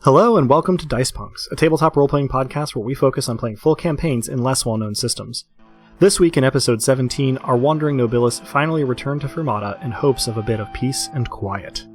Hello and welcome to Dice Punks, a tabletop role-playing podcast where we focus on playing full campaigns in less well-known systems. This week in episode 17, our wandering nobilis finally return to Fermata in hopes of a bit of peace and quiet.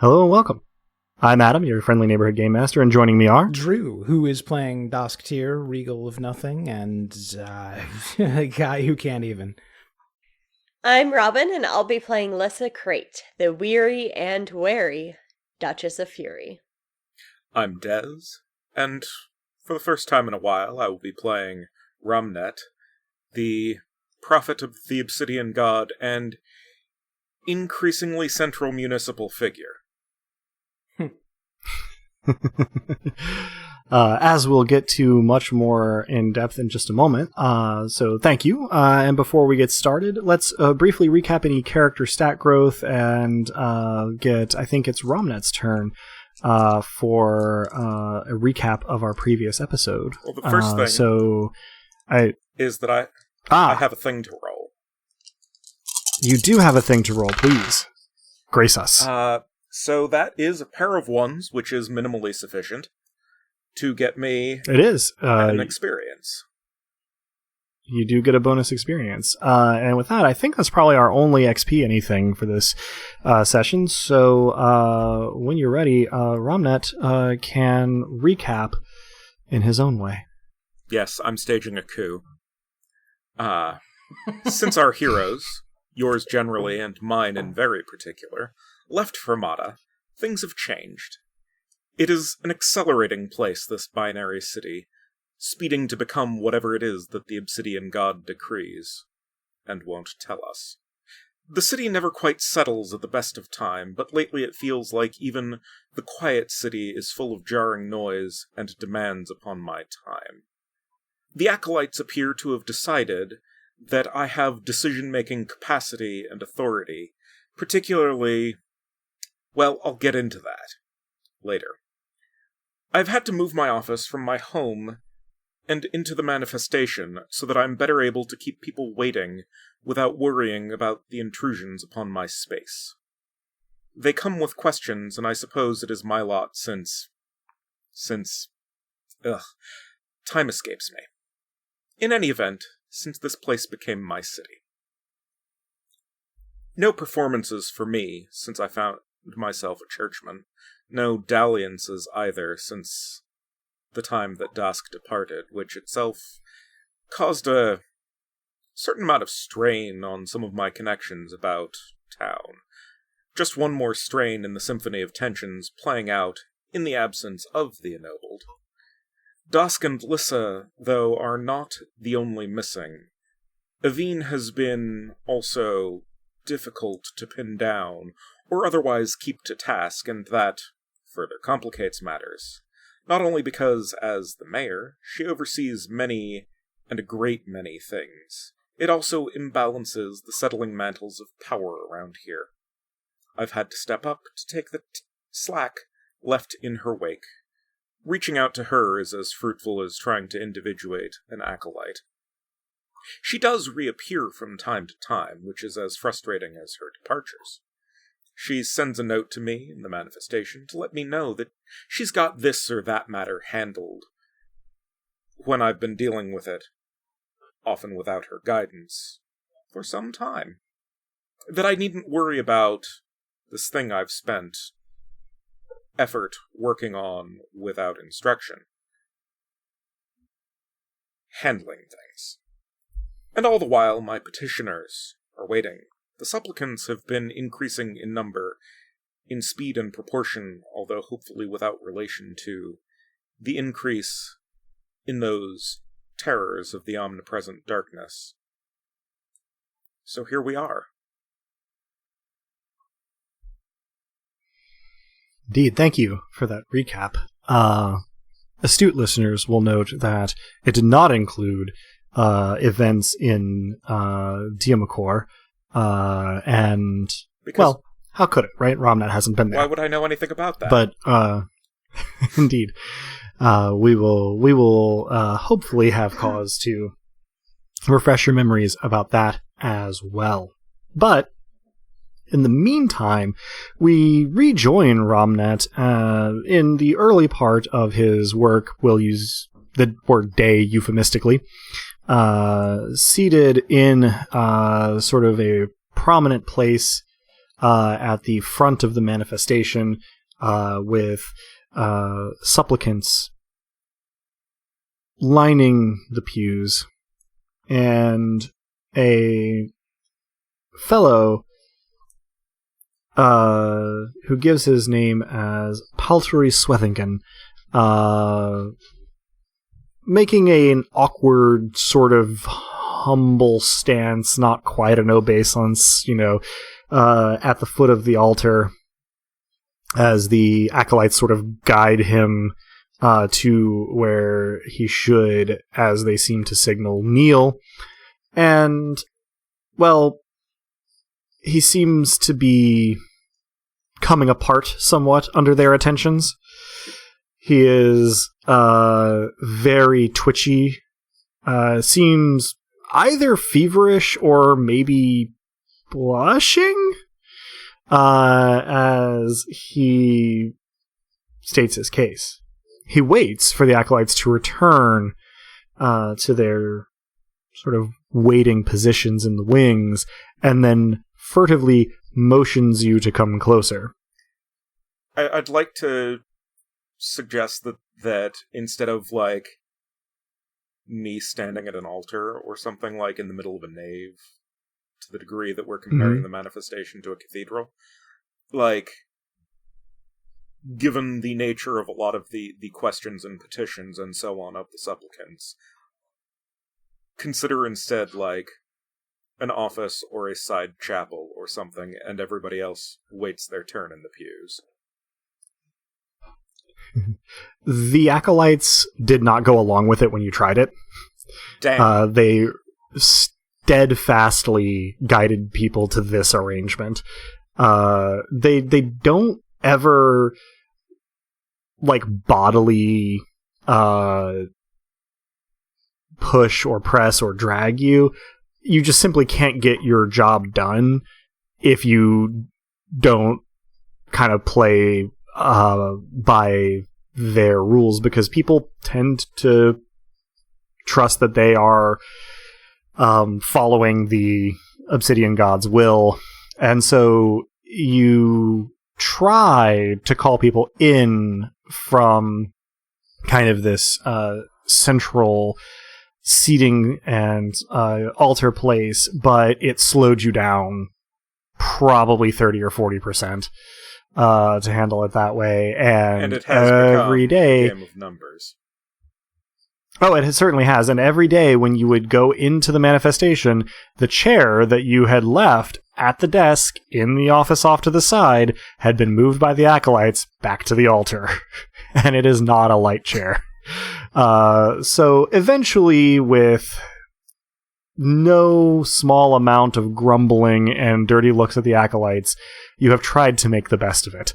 Hello and welcome. I'm Adam, your friendly neighborhood game master, and joining me are... Drew, who is playing Dosktier, Regal of Nothing, and a guy who can't even. I'm Robin, and I'll be playing Lyssa Crate, the weary and wary Duchess of Fury. I'm Dez, and for the first time in a while, I will be playing Ramnet, the prophet of the obsidian god and increasingly central municipal figure. As we'll get to much more in depth in just a moment, so thank you. And before we get started, let's briefly recap any character stat growth and I think it's Ramnet's turn for a recap of our previous episode. Well, the first thing is that I have a thing to roll. You do have a thing to roll, please. Grace us. So that is a pair of ones, which is minimally sufficient to get me an experience. You do get a bonus experience. And with that, I think that's probably our only XP anything for this session. So when you're ready, Ramnet can recap in his own way. Yes, I'm staging a coup. Since our heroes, yours generally and mine in very particular, left Fermata, things have changed. It is an accelerating place, this binary city, speeding to become whatever it is that the obsidian god decrees, and won't tell us. The city never quite settles at the best of time, but lately it feels like even the quiet city is full of jarring noise and demands upon my time. The acolytes appear to have decided that I have decision-making capacity and authority, particularly... Well, I'll get into that later. I've had to move my office from my home and into the manifestation so that I'm better able to keep people waiting without worrying about the intrusions upon my space. They come with questions, and I suppose it is my lot since time escapes me. In any event, since this place became my city. No performances for me, since I found myself a churchman. No dalliances either, since the time that Dask departed, which itself caused a certain amount of strain on some of my connections about town. Just one more strain in the symphony of tensions playing out in the absence of the ennobled. Dask and Lyssa, though, are not the only missing. Evine has been also difficult to pin down, or otherwise keep to task, and that further complicates matters. Not only because, as the mayor, she oversees many and a great many things, it also imbalances the settling mantles of power around here. I've had to step up to take the slack left in her wake. Reaching out to her is as fruitful as trying to individuate an acolyte. She does reappear from time to time, which is as frustrating as her departures. She sends a note to me in the manifestation to let me know that she's got this or that matter handled when I've been dealing with it, often without her guidance, for some time. That I needn't worry about this thing I've spent effort working on without instruction. Handling things. And all the while, my petitioners are waiting. The supplicants have been increasing in number, in speed and proportion, although hopefully without relation to the increase in those terrors of the omnipresent darkness. So here we are. Indeed, thank you for that recap. Astute listeners will note that it did not include events in Diamacor, and Because well, how could it, right? Ramnet hasn't been there. why would I know anything about that? But indeed, we will hopefully have cause to refresh your memories about that as well. But in the meantime, we rejoin Ramnet in the early part of his work. We'll use the word day euphemistically. Seated in sort of a prominent place at the front of the manifestation with supplicants lining the pews, and a fellow who gives his name as Paltry Swethingen, making an awkward, sort of humble stance, not quite an obeisance, at the foot of the altar, as the acolytes sort of guide him to where he should, as they seem to signal, kneel. And, well, he seems to be coming apart somewhat under their attentions. He is very twitchy, seems either feverish or maybe blushing, as he states his case. He waits for the acolytes to return to their sort of waiting positions in the wings, and then furtively motions you to come closer. I'd like to suggest that instead of, like, me standing at an altar or something, like, in the middle of a nave, to the degree that we're comparing the manifestation to a cathedral, like, given the nature of a lot of the questions and petitions and so on of the supplicants, consider instead, like, an office or a side chapel or something, and everybody else waits their turn in the pews. The acolytes did not go along with it when you tried it. Damn. They steadfastly guided people to this arrangement. They don't ever, like, bodily push or press or drag you. You just simply can't get your job done if you don't kind of play by their rules, because people tend to trust that they are following the Obsidian God's will, and so you try to call people in from kind of this central seating and altar place, but it slowed you down probably 30 or 40% to handle it that way. And it has every become day, a game of numbers. Oh, it certainly has. And every day when you would go into the manifestation, the chair that you had left at the desk in the office off to the side had been moved by the acolytes back to the altar. And it is not a light chair. So eventually, with no small amount of grumbling and dirty looks at the acolytes, you have tried to make the best of it.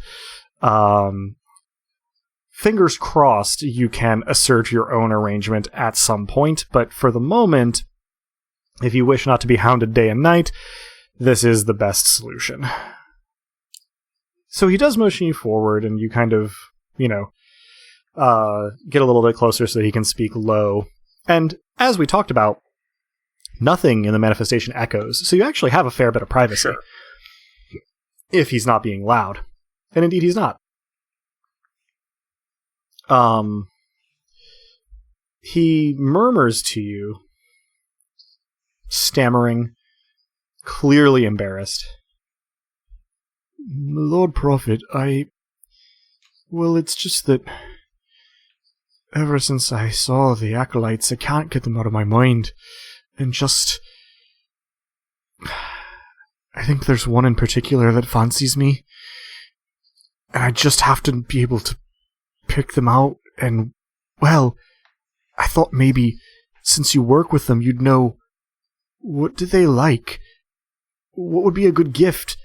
Fingers crossed you can assert your own arrangement at some point, but for the moment, if you wish not to be hounded day and night, this is the best solution. So he does motion you forward, and you kind of, get a little bit closer so that he can speak low. And as we talked about, nothing in the manifestation echoes, so you actually have a fair bit of privacy. Sure. If he's not being loud. And indeed he's not. He murmurs to you, stammering, clearly embarrassed. Lord Prophet, well, it's just that ever since I saw the acolytes, I can't get them out of my mind. And just... I think there's one in particular that fancies me. and I just have to be able to pick them out, and, well, I thought maybe, since you work with them, you'd know, what do they like? What would be a good gift?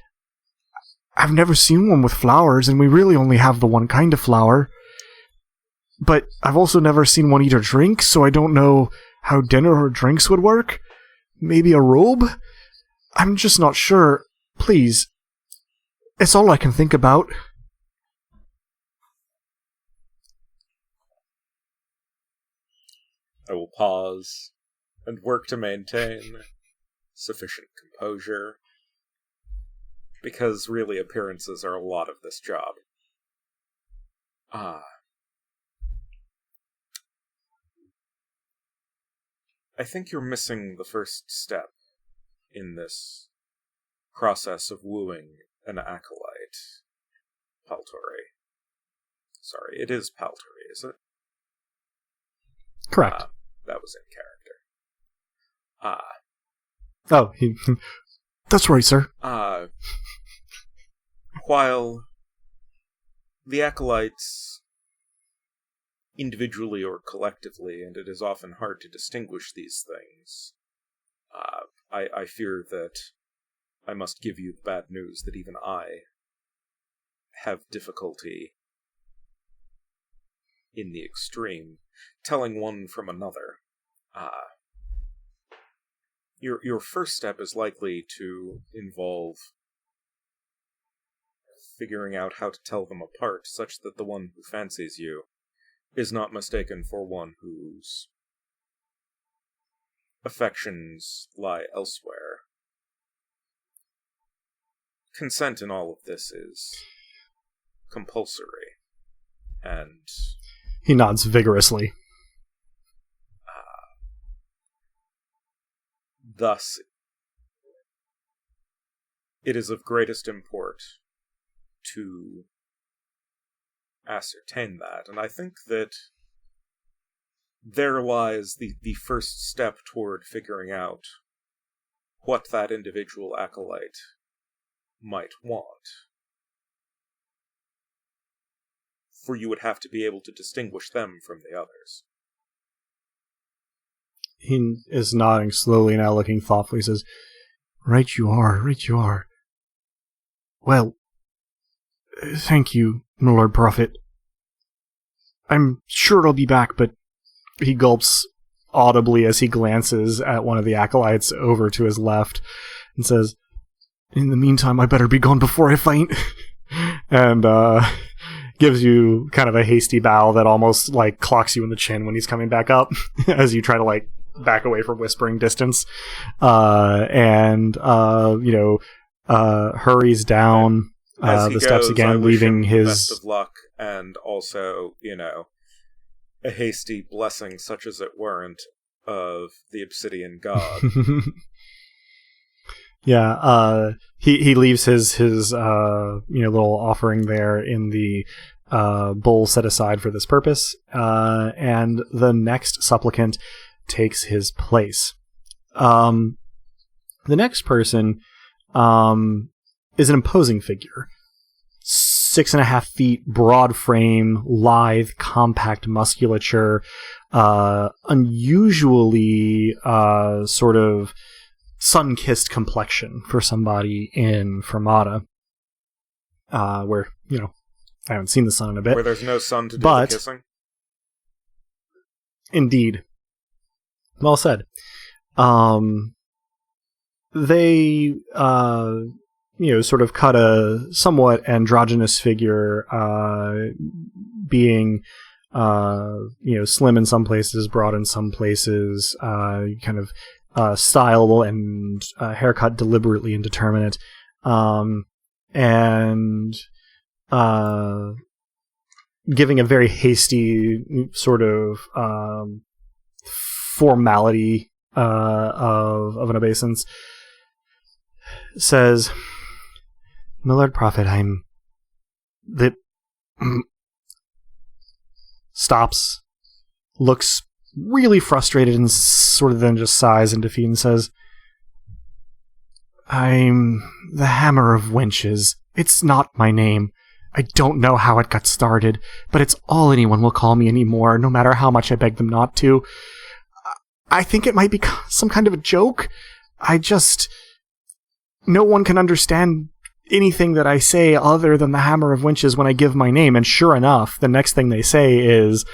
I've never seen one with flowers, and we really only have the one kind of flower. But I've also never seen one eat or drink, so I don't know how dinner or drinks would work. Maybe a robe? I'm just not sure. Please. It's all I can think about. I will pause and work to maintain sufficient composure, because really appearances are a lot of this job. I think you're missing the first step in this process of wooing an acolyte, Paltori. Sorry, it is Paltori, is it? Correct. That was in character. Oh, that's right, sir. While the acolytes, individually or collectively, and it is often hard to distinguish these things, I fear that I must give you the bad news that even I have difficulty in the extreme telling one from another. Your first step is likely to involve figuring out how to tell them apart, such that the one who fancies you is not mistaken for one whose affections lie elsewhere. Consent in all of this is compulsory, and he nods vigorously. Thus, it is of greatest import to ascertain that, and I think that there lies the first step toward figuring out what that individual acolyte might want. For you would have to be able to distinguish them from the others. He is nodding slowly, now looking thoughtfully. He says, right you are. Well, thank you, my Lord Prophet. I'm sure I'll be back, but he gulps audibly as he glances at one of the acolytes over to his left and says, in the meantime, I better be gone before I faint. And gives you kind of a hasty bow that almost like clocks you in the chin when he's coming back up as you try to like back away from whispering distance, and hurries down the steps again, leaving his best of luck, and also, a hasty blessing, such as it weren't, of the Obsidian God. Yeah, he leaves his little offering there in the bowl set aside for this purpose, and the next supplicant takes his place. The next person is an imposing figure. 6.5 feet, broad frame, lithe, compact musculature, unusually sort of sun-kissed complexion for somebody in Fermata, where, I haven't seen the sun in a bit. Where there's no sun to do the kissing? Indeed. Well said. They, sort of cut a somewhat androgynous figure, being, slim in some places, broad in some places, kind of stylable and haircut deliberately indeterminate, and giving a very hasty sort of formality of an obeisance, says, my Lord Prophet, stops, looks really frustrated, and sort of then just sighs in defeat and says, I'm the Hammer of Wenches. It's not my name. I don't know how it got started, but it's all anyone will call me anymore, no matter how much I beg them not to. I think it might be some kind of a joke. No one can understand anything that I say other than the Hammer of Winches when I give my name, and sure enough, the next thing they say is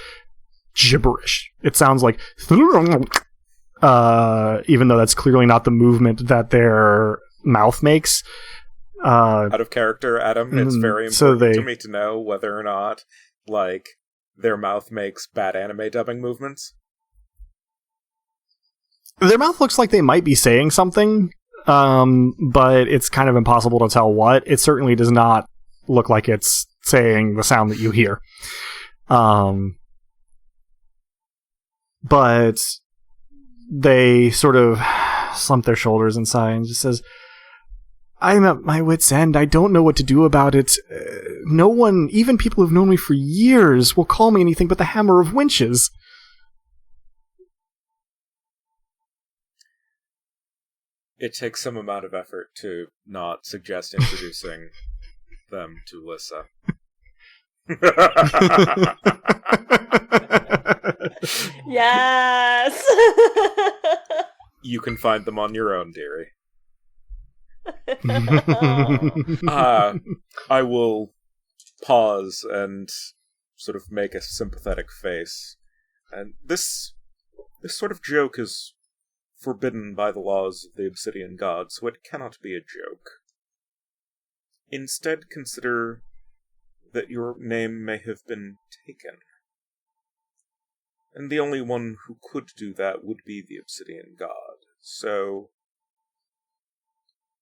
gibberish. It sounds like even though that's clearly not the movement that their mouth makes. Out of character, Adam, it's very important to me to know whether or not, like, their mouth makes bad anime dubbing movements. Their mouth looks like they might be saying something, but it's kind of impossible to tell what. It certainly does not look like it's saying the sound that you hear. But they sort of slump their shoulders and sigh and just says, I'm at my wit's end. I don't know what to do about it. No one, even people who've known me for years, will call me anything but the Hammer of Winches. It takes some amount of effort to not suggest introducing them to Lyssa. Yes! You can find them on your own, dearie. I will pause and sort of make a sympathetic face. And this sort of joke is forbidden by the laws of the Obsidian God, so it cannot be a joke. Instead, consider that your name may have been taken. And the only one who could do that would be the Obsidian God. So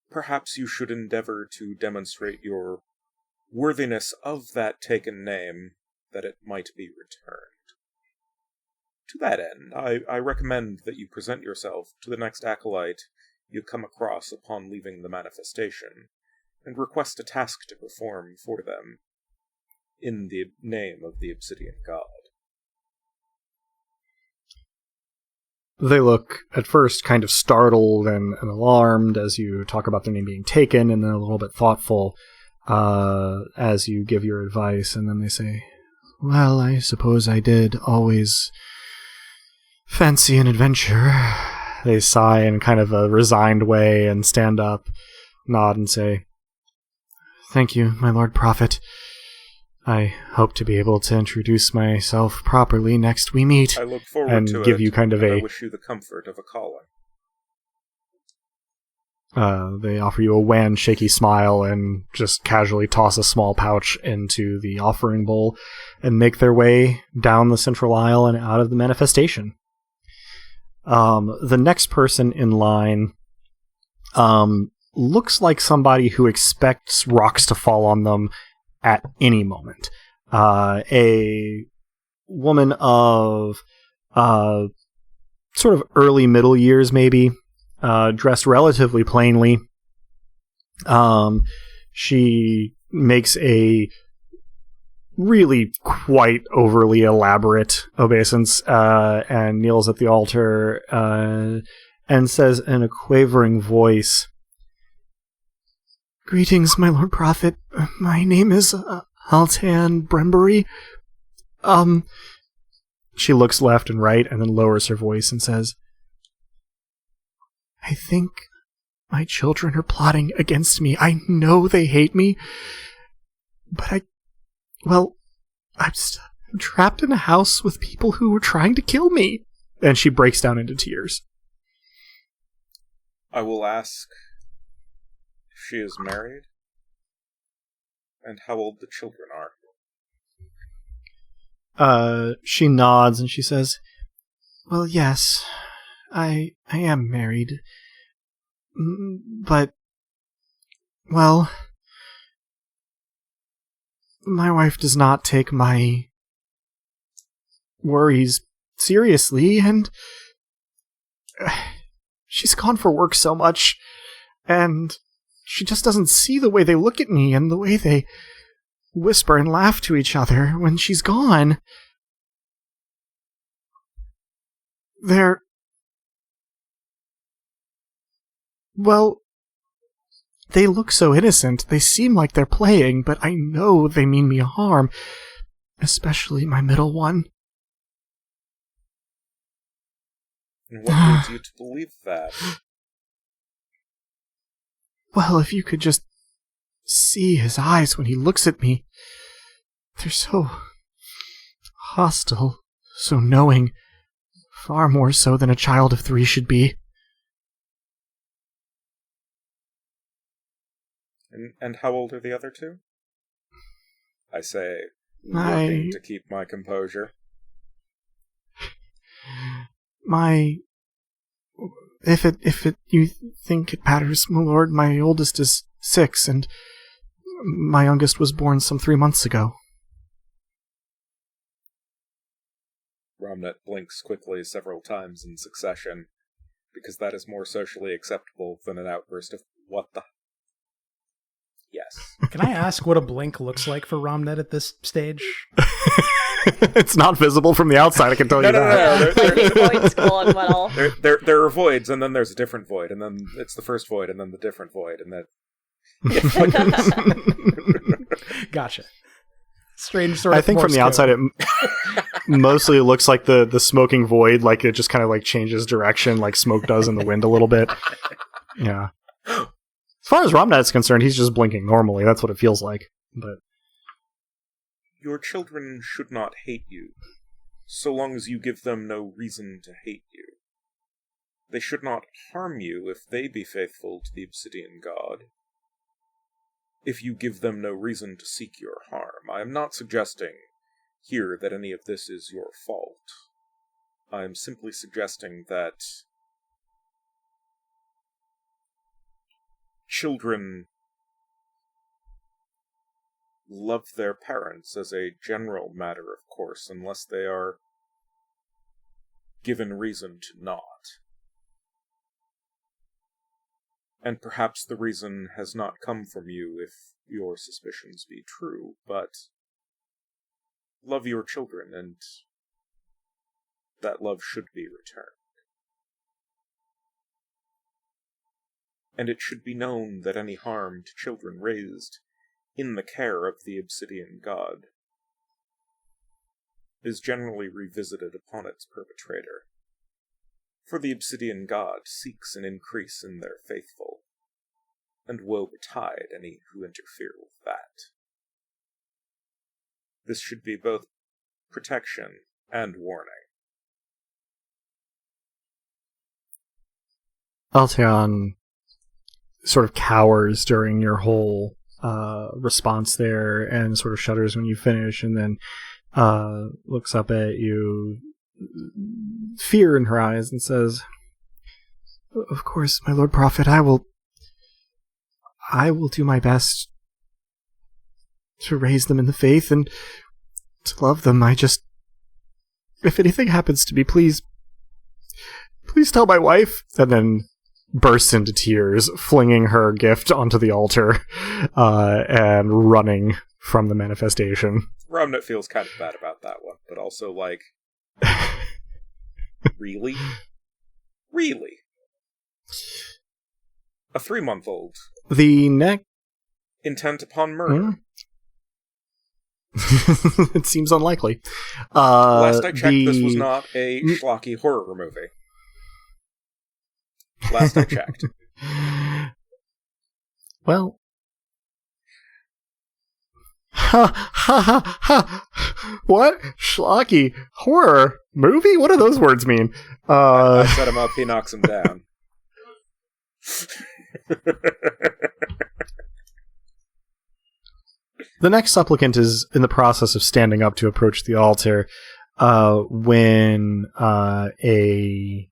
perhaps you should endeavor to demonstrate your worthiness of that taken name, that it might be returned. To that end, I recommend that you present yourself to the next acolyte you come across upon leaving the manifestation, and request a task to perform for them, in the name of the Obsidian God. They look, at first, kind of startled and alarmed as you talk about their name being taken, and then a little bit thoughtful as you give your advice, and then they say, well, I suppose I did always fancy an adventure. They sigh in kind of a resigned way and stand up, nod, and say, thank you, my Lord Prophet. I hope to be able to introduce myself properly next we meet. I look forward and to give it, you kind of and I wish you the comfort of a calling. They offer you a wan, shaky smile and just casually toss a small pouch into the offering bowl and make their way down the central aisle and out of the manifestation. The next person in line looks like somebody who expects rocks to fall on them at any moment. A woman of sort of early middle years, maybe, dressed relatively plainly. She makes a really quite overly elaborate obeisance and kneels at the altar and says in a quavering voice, greetings, my Lord Prophet. My name is Altan Brembury. She looks left and right and then lowers her voice and says, I think my children are plotting against me. I know they hate me, but I'm trapped in a house with people who were trying to kill me. And she breaks down into tears. I will ask if she is married, and how old the children are. She nods and she says, well, yes, I am married. But, well, my wife does not take my worries seriously, and she's gone for work so much, and she just doesn't see the way they look at me and the way they whisper and laugh to each other when she's gone. Well, They look so innocent. They seem like they're playing, but I know they mean me harm. Especially my middle one. And what leads you to believe that? Well, if you could just see his eyes when he looks at me. They're so hostile, so knowing, far more so than a child of 3 should be. And how old are the other two? I say, working to keep my composure. If you think it matters, my lord, my oldest is 6, and my youngest was born some 3 months ago. Ramnet blinks quickly several times in succession, because that is more socially acceptable than an outburst of, what the... Yes. Can I ask what a blink looks like for Ramnet at this stage? It's not visible from the outside, I can tell you that. There are voids, and then there's a different void, and then it's the first void, and then the different void, and then... Gotcha. Strange sort of I think from the outside it mostly looks like the smoking void, like it just kind of like changes direction like smoke does in the wind a little bit. Yeah. As far as Ramnet's concerned, he's just blinking normally. That's what it feels like. But your children should not hate you, so long as you give them no reason to hate you. They should not harm you if they be faithful to the obsidian god. If you give them no reason to seek your harm, I am not suggesting here that any of this is your fault. I am simply suggesting that children love their parents as a general matter, of course, unless they are given reason to not. And perhaps the reason has not come from you if your suspicions be true, but love your children, and that love should be returned. And it should be known that any harm to children raised in the care of the obsidian god is generally revisited upon its perpetrator. For the obsidian god seeks an increase in their faithful, and woe betide any who interfere with that. This should be both protection and warning. Alteon sort of cowers during your whole response there and sort of shudders when you finish, and then looks up at you, fear in her eyes, and says, "Of course, my Lord Prophet, I will do my best to raise them in the faith and to love them. If anything happens to me, please tell my wife." And then bursts into tears, flinging her gift onto the altar and running from the manifestation. Ramnet feels kind of bad about that one, but also like, really? Really? A 3-month-old. The neck intent upon murder. It seems unlikely. Last I checked, this was not a schlocky horror movie. Last I checked. Well. Ha ha ha ha! What? Schlocky horror movie? What do those words mean? I set him up, he knocks him down. The next supplicant is in the process of standing up to approach the altar when a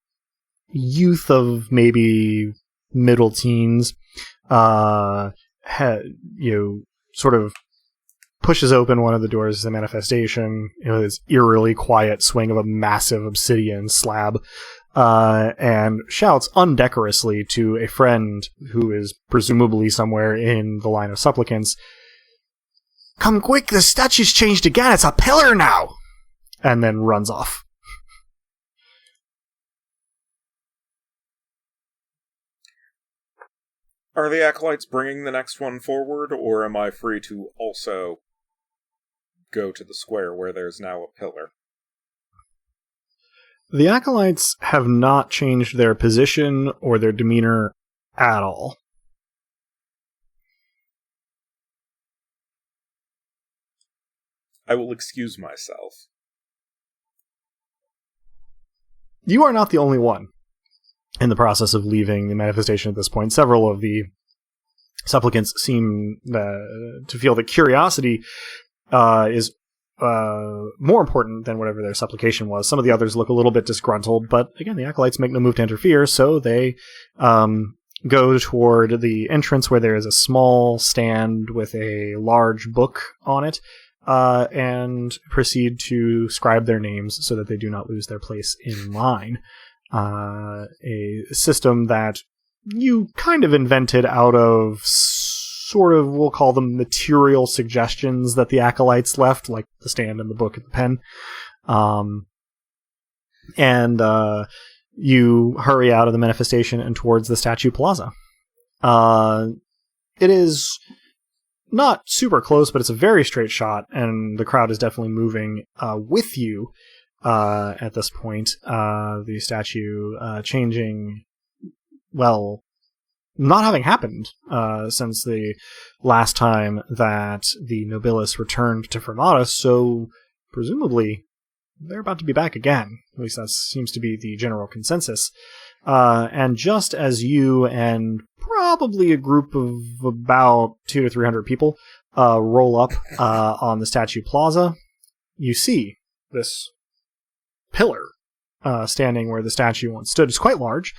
youth of maybe middle teens sort of pushes open one of the doors of the manifestation, this eerily quiet swing of a massive obsidian slab, and shouts undecorously to a friend who is presumably somewhere in the line of supplicants, "Come quick, the statue's changed again, it's a pillar now!" And then runs off. Are the Acolytes bringing the next one forward, or am I free to also go to the square where there's now a pillar? The Acolytes have not changed their position or their demeanor at all. I will excuse myself. You are not the only one in the process of leaving the manifestation at this point. Several of the supplicants seem to feel that curiosity is more important than whatever their supplication was. Some of the others look a little bit disgruntled, but again, the Acolytes make no move to interfere, so they go toward the entrance where there is a small stand with a large book on it, and proceed to scribe their names so that they do not lose their place in line. A system that you kind of invented out of sort of, we'll call them material suggestions that the Acolytes left, like the stand and the book and the pen. And you hurry out of the manifestation and towards the Statue Plaza. It is not super close, but it's a very straight shot, and the crowd is definitely moving with you at this point. The statue changing, well, not having happened since the last time that the Nobilis returned to Fermata, so presumably they're about to be back again. At least that seems to be the general consensus. And just as you and probably a group of about 200 to 300 people roll up on the Statue Plaza, you see this pillar standing where the statue once stood. It's quite large,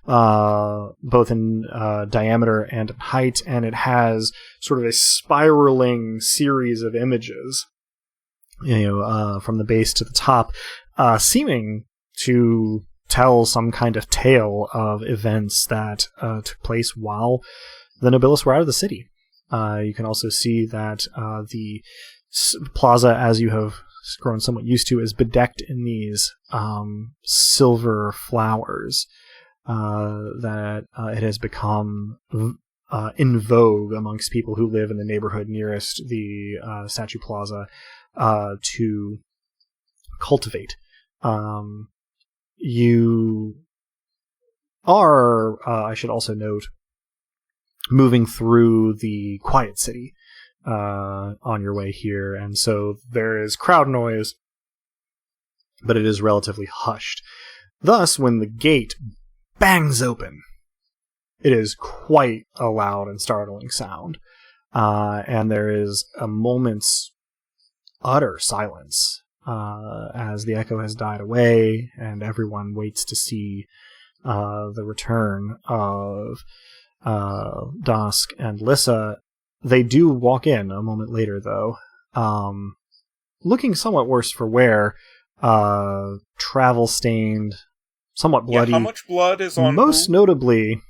both in diameter and in height, and it has sort of a spiraling series of images, from the base to the top, seeming to tell some kind of tale of events that took place while the Nobilis were out of the city. You can also see that the plaza, as you have grown somewhat used to, is bedecked in these silver flowers that it has become in vogue amongst people who live in the neighborhood nearest the Statue Plaza to cultivate. You are, I should also note, moving through the quiet city on your way here, and so there is crowd noise, but it is relatively hushed. Thus, when the gate bangs open, it is quite a loud and startling sound, and there is a moment's utter silence as the echo has died away and everyone waits to see the return of Dask and Lyssa. They do walk in a moment later, though, looking somewhat worse for wear, travel-stained, somewhat bloody. Yeah, how much blood is on Most notably,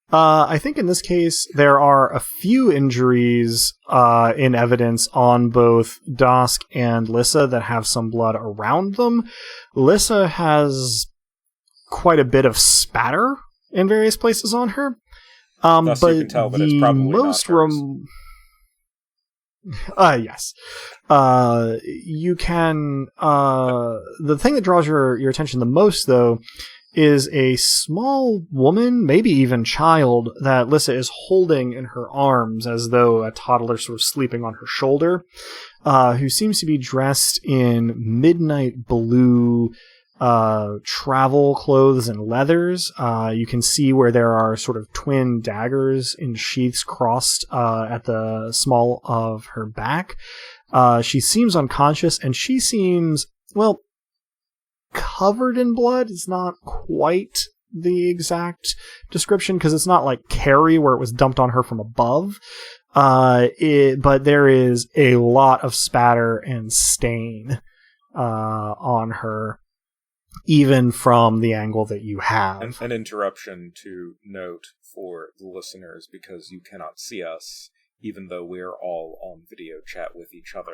I think in this case there are a few injuries in evidence on both Dask and Lyssa that have some blood around them. Lyssa has quite a bit of spatter in various places on her. Thus but you can tell that it's probably most not hers. Yes. You can the thing that draws your attention the most, though, is a small woman, maybe even child, that Lyssa is holding in her arms as though a toddler sort of sleeping on her shoulder, who seems to be dressed in midnight blue travel clothes and leathers. You can see where there are sort of twin daggers in sheaths crossed at the small of her back. She seems unconscious, and she seems, well, covered in blood. It's not quite the exact description, because it's not like Carrie where it was dumped on her from above. But there is a lot of spatter and stain on her, even from the angle that you have. An interruption to note for the listeners, because you cannot see us, even though we're all on video chat with each other.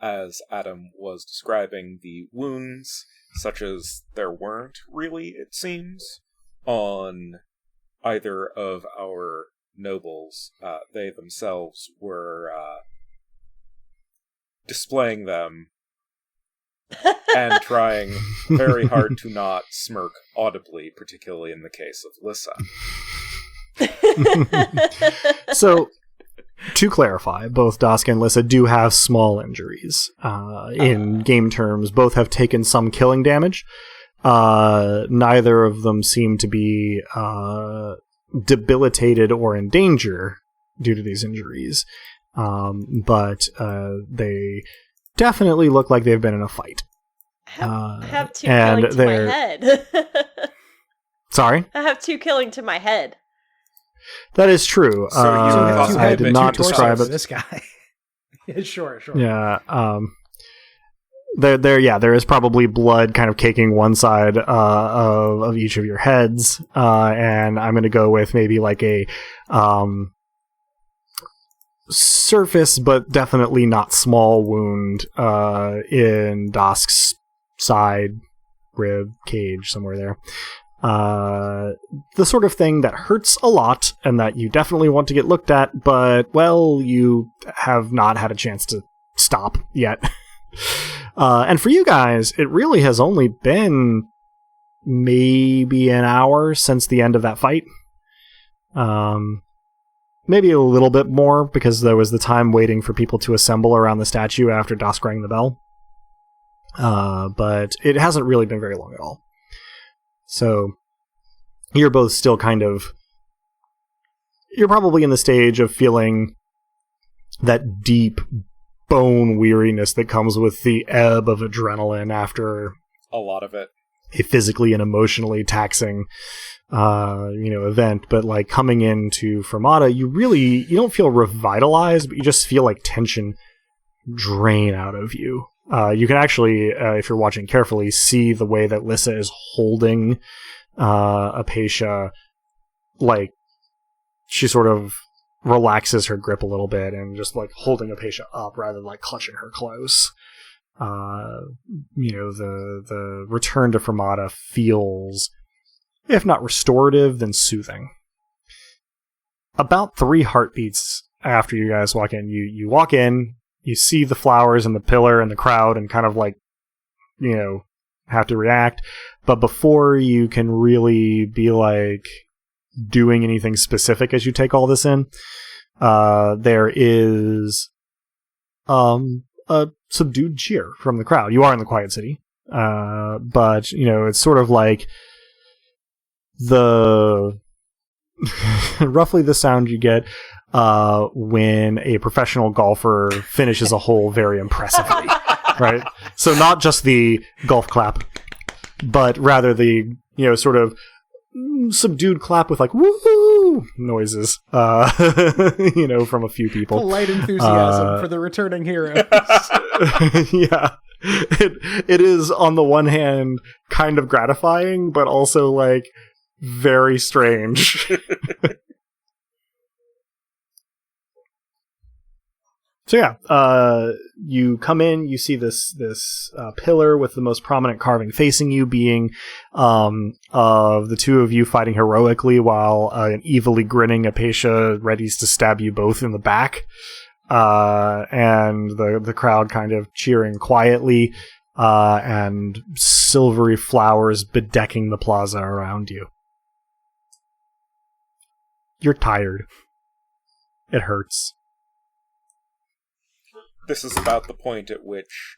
As Adam was describing the wounds, such as there weren't really, it seems, on either of our nobles. They themselves were displaying them and trying very hard to not smirk audibly, particularly in the case of Lyssa. So, to clarify, both Dask and Lyssa do have small injuries. In game terms, both have taken some killing damage. Neither of them seem to be debilitated or in danger due to these injuries. But they definitely look like they've been in a fight. I have 2 killing to my head. Sorry? I have 2 killing to my head. That is true. So you I did not describe it. This guy. Sure. Yeah. There is probably blood kind of caking one side of each of your heads, and I'm going to go with maybe like a surface, but definitely not small wound in Dask's side, rib, cage, somewhere there. The sort of thing that hurts a lot and that you definitely want to get looked at, but, well, you have not had a chance to stop yet. And for you guys, it really has only been maybe an hour since the end of that fight. Maybe a little bit more, because there was the time waiting for people to assemble around the statue after Dask rang the bell. But it hasn't really been very long at all. So, you're both still kind of... You're probably in the stage of feeling that deep bone weariness that comes with the ebb of adrenaline after... A lot of it. A physically and emotionally taxing, event. But, like, coming into Fermata, you don't feel revitalized, but you just feel like tension drain out of you. You can actually, if you're watching carefully, see the way that Lyssa is holding Apatea. Like, she sort of relaxes her grip a little bit and just, like, holding Apatea up rather than, like, clutching her close. The return to Fermata feels, if not restorative, then soothing. About 3 heartbeats after you guys walk in, you walk in, you see the flowers and the pillar and the crowd and kind of like, have to react. But before you can really be like doing anything specific as you take all this in, there is a subdued cheer from the crowd. You are in the Quiet City. But, it's sort of like the roughly the sound you get when a professional golfer finishes a hole very impressively, right? So not just the golf clap, but rather the, sort of subdued clap with like woo noises, from a few people. Polite enthusiasm for the returning heroes. Yeah. It is, on the one hand, kind of gratifying, but also, like, very strange. So yeah, you come in, you see this pillar with the most prominent carving facing you, being of the two of you fighting heroically while an evilly grinning Apatea readies to stab you both in the back, and the crowd kind of cheering quietly, and silvery flowers bedecking the plaza around you. You're tired. It hurts. This is about the point at which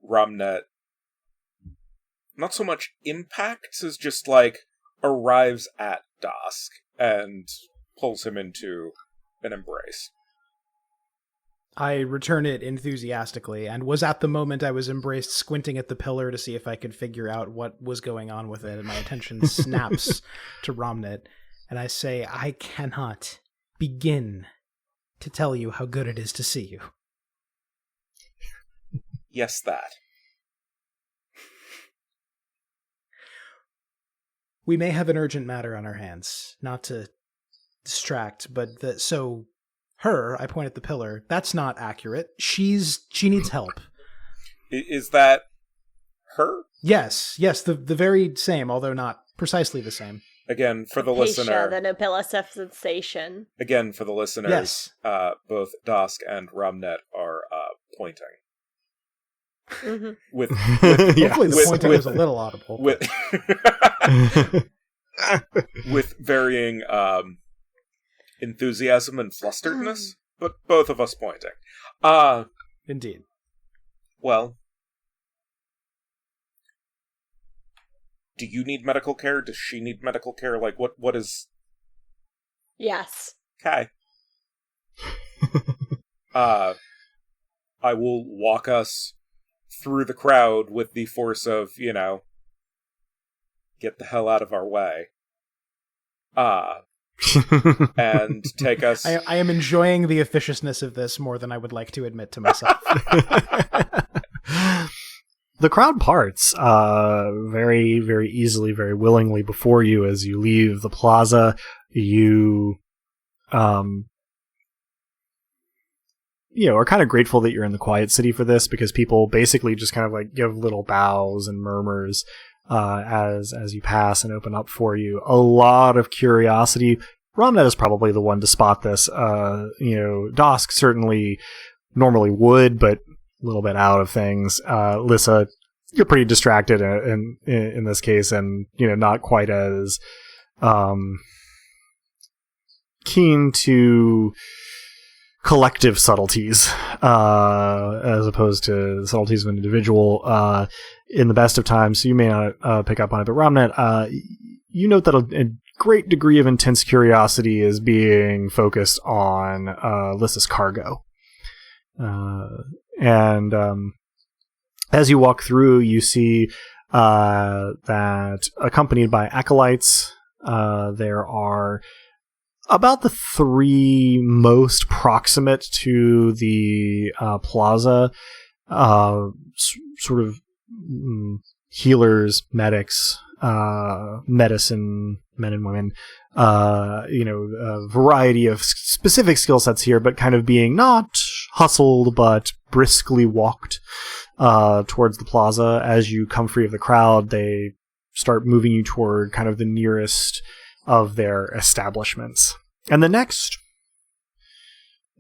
Ramnet not so much impacts as just like arrives at Dask and pulls him into an embrace. I return it enthusiastically, and was at the moment I was embraced squinting at the pillar to see if I could figure out what was going on with it, and my attention snaps to Ramnet, and I say, I cannot begin to tell you how good it is to see you. Yes, that. We may have an urgent matter on our hands, not to distract, but her, I point at the pillar, that's not accurate. She needs help. Is that her? Yes, the very same, although not precisely the same. Again, for the Apatea, listener. the nobilis sensation. Again, for the listeners, Yes. both Dask and Ramnet are pointing. Mm-hmm. With Hopefully the pointing is a little audible. with with varying enthusiasm and flusteredness, but both of us pointing. Indeed. Well, do you need medical care? Does she need medical care? Like, what is... Yes. Okay. I will walk us through the crowd with the force of, get the hell out of our way. And take us... I am enjoying the officiousness of this more than I would like to admit to myself. The crowd parts very, very easily, very willingly before you as you leave the plaza. You, are kind of grateful that you're in the quiet city for this, because people basically just kind of like give little bows and murmurs as you pass and open up for you. A lot of curiosity. Ramnet is probably the one to spot this. Dask certainly normally would, but a little bit out of things. Lyssa, you're pretty distracted in this case, and not quite as keen to collective subtleties as opposed to subtleties of an individual in the best of times, so you may not pick up on it. But Ramnet, you note that a great degree of intense curiosity is being focused on Lyssa's cargo. And as you walk through, you see that accompanied by acolytes, there are about the three most proximate to the plaza, sort of healers, medics, medicine men and women, a variety of specific skill sets here, but kind of being not hustled, but briskly walked towards the plaza. As you come free of the crowd, they start moving you toward kind of the nearest of their establishments. And the next,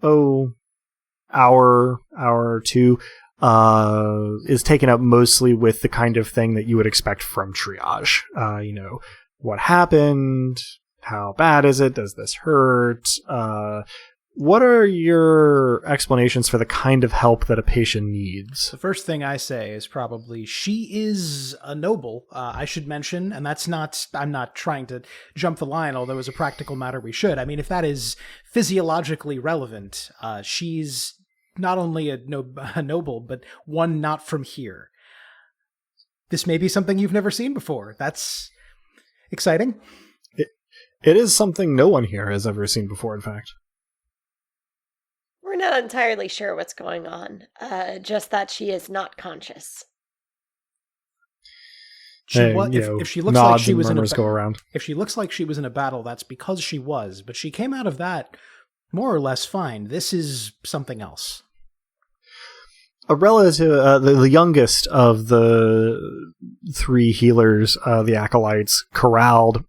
hour or two, is taken up mostly with the kind of thing that you would expect from triage. What happened? How bad is it? Does this hurt? What are your explanations for the kind of help that a patient needs? The first thing I say is probably, she is a noble. I should mention, and I'm not trying to jump the line, although as a practical matter we should. I mean, if that is physiologically relevant, she's not only a noble, but one not from here. This may be something you've never seen before. That's exciting. It is something no one here has ever seen before, in fact. We're not entirely sure what's going on, just that she is not conscious. If she looks like she was in go around. If she looks like she was in a battle, that's because she was, but she came out of that more or less fine. This is something else. A relative, the youngest of the three healers, the acolytes, corralled,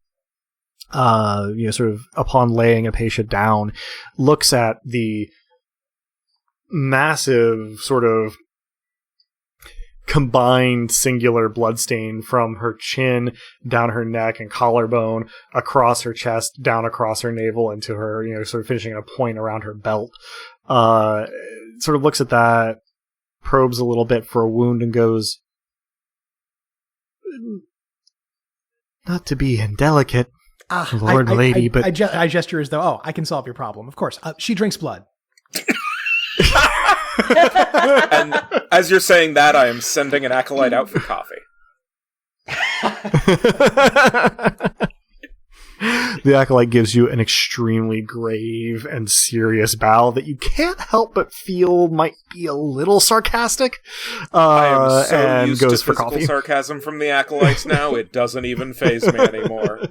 sort of upon laying a patient down, looks at the massive sort of combined singular bloodstain from her chin down her neck and collarbone, across her chest, down across her navel, into her, sort of finishing at a point around her belt. Sort of looks at that, probes a little bit for a wound, and goes, "Not to be indelicate, Lord and Lady, but..." I gesture as though, I can solve your problem. Of course. She drinks blood. And as you're saying that, I am sending an acolyte out for coffee. The acolyte gives you an extremely grave and serious bow that you can't help but feel might be a little sarcastic. I am so and used goes to for physical coffee. sarcasm from the acolytes now, it doesn't even faze me anymore.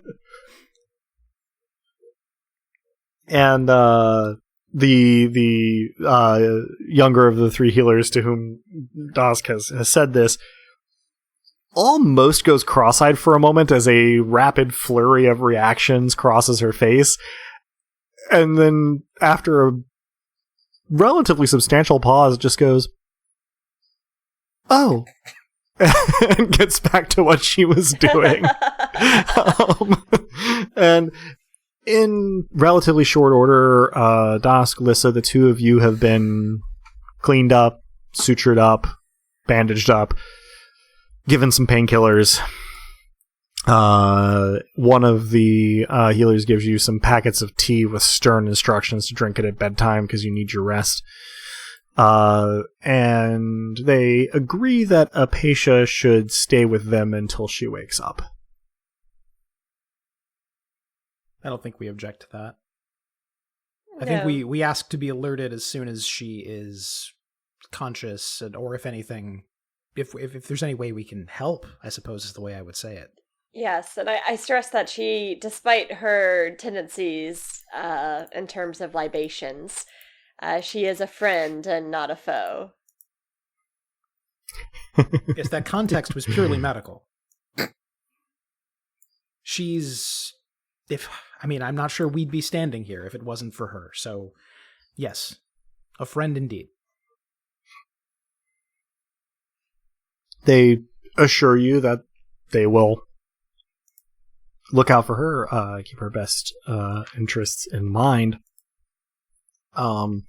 And the younger of the three healers to whom Dask has said this almost goes cross-eyed for a moment as a rapid flurry of reactions crosses her face. And then after a relatively substantial pause, just goes, "Oh," and gets back to what she was doing. And in relatively short order, Dask, Lyssa, the two of you have been cleaned up, sutured up, bandaged up, given some painkillers. One of the healers gives you some packets of tea with stern instructions to drink it at bedtime because you need your rest. And they agree that Apatea should stay with them until she wakes up. I don't think we object to that. I No. think we ask to be alerted as soon as she is conscious, or if anything, if there's any way we can help, I suppose is the way I would say it. Yes, and I stress that she, despite her tendencies in terms of libations, she is a friend and not a foe. Yes, that context was purely medical. I'm not sure we'd be standing here if it wasn't for her. So, yes, a friend indeed. They assure you that they will look out for her, keep her best interests in mind. I'm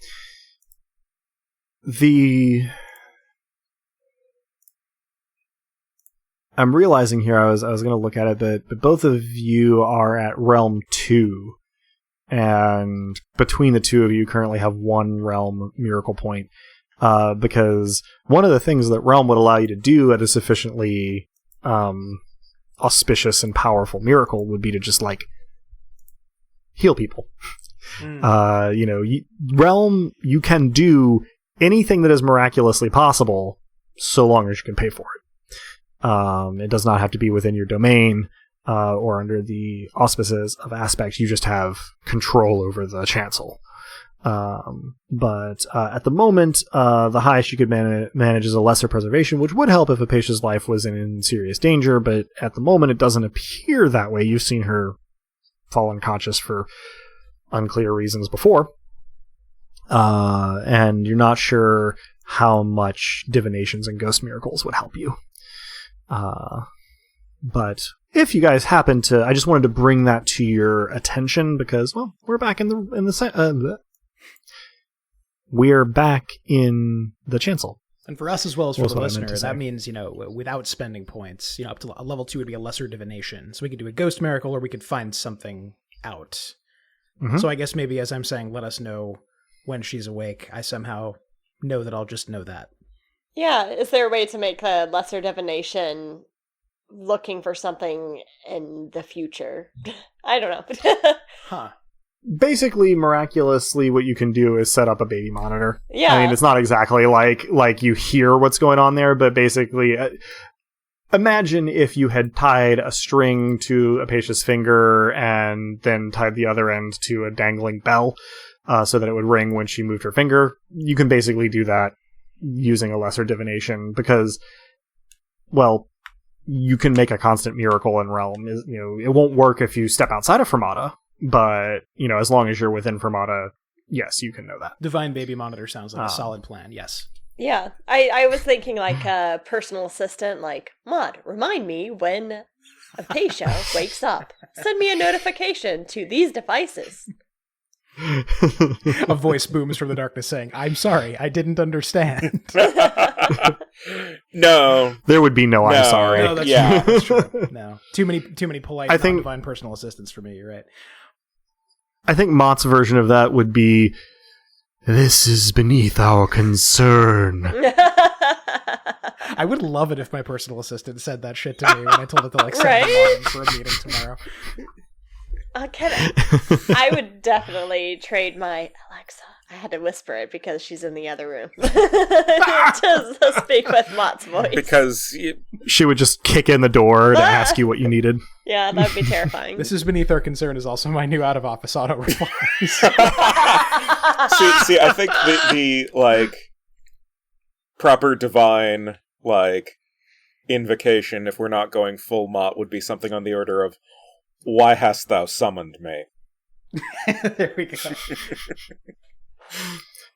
realizing here I was going to look at it, but both of you are at Realm 2, and between the two of you currently have one Realm Miracle Point, because one of the things that Realm would allow you to do at a sufficiently auspicious and powerful miracle would be to just, like, heal people. Realm, you can do anything that is miraculously possible so long as you can pay for it. It does not have to be within your domain or under the auspices of aspects. You just have control over the chancel. But at the moment, the highest you could manage is a lesser preservation, which would help if Apatea's life was in serious danger, but at the moment it doesn't appear that way. You've seen her fall unconscious for unclear reasons before. And you're not sure how much divinations and ghost miracles would help you. But if you guys happen to, I just wanted to bring that to your attention because, well, we're back we're back in the chancel. And for us as well as for That's the what I meant listener, to say. that means, without spending points, up to a level 2 would be a lesser divination. So we could do a ghost miracle or we could find something out. Mm-hmm. So I guess maybe as I'm saying, let us know when she's awake. I somehow know that I'll just know that. Yeah, is there a way to make a lesser divination looking for something in the future? I don't know. Huh. Basically, miraculously, what you can do is set up a baby monitor. Yeah. I mean, it's not exactly like you hear what's going on there, but basically, imagine if you had tied a string to Apatea's finger and then tied the other end to a dangling bell so that it would ring when she moved her finger. You can basically do that using a lesser divination because, well, you can make a constant miracle in Realm. It won't work if you step outside of Fermata, but, as long as you're within Fermata, yes, you can know that. Divine baby monitor sounds like a solid plan, yes. Yeah, I was thinking like a personal assistant, like, Maud, remind me when Apatea wakes up. Send me a notification to these devices. A voice booms from the darkness saying, I'm sorry, I didn't understand. No. There would be no I'm sorry. No, that's Yeah. true. That's true. No. Too many polite, non-divine personal assistants for me, you're right. I think Mott's version of that would be, this is beneath our concern. I would love it if my personal assistant said that shit to me when I told it to set Right? an alarm for a meeting tomorrow. I would definitely trade my Alexa. I had to whisper it because she's in the other room. to speak with Mott's voice. Because She would just kick in the door to ask you what you needed. Yeah, that would be terrifying. This is beneath our concern is also my new out-of-office auto replies. see, I think the proper divine, invocation, if we're not going full Mott, would be something on the order of, "Why hast thou summoned me?" There we go.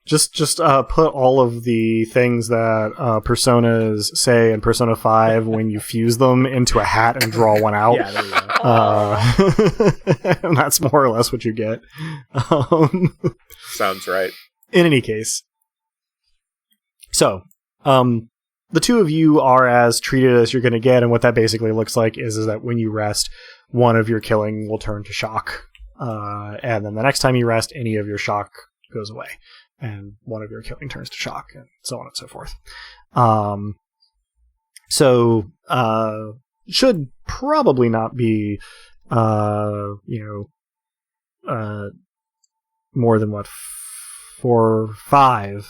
Just put all of the things that personas say in Persona 5 when you fuse them into a hat and draw one out. Yeah, there you go. And that's more or less what you get. Sounds right. In any case. So, the two of you are as treated as you're going to get, and what that basically looks like is that when you rest, one of your killing will turn to shock. And then the next time you rest, any of your shock goes away. And one of your killing turns to shock, and so on and so forth. Should probably not be, more than five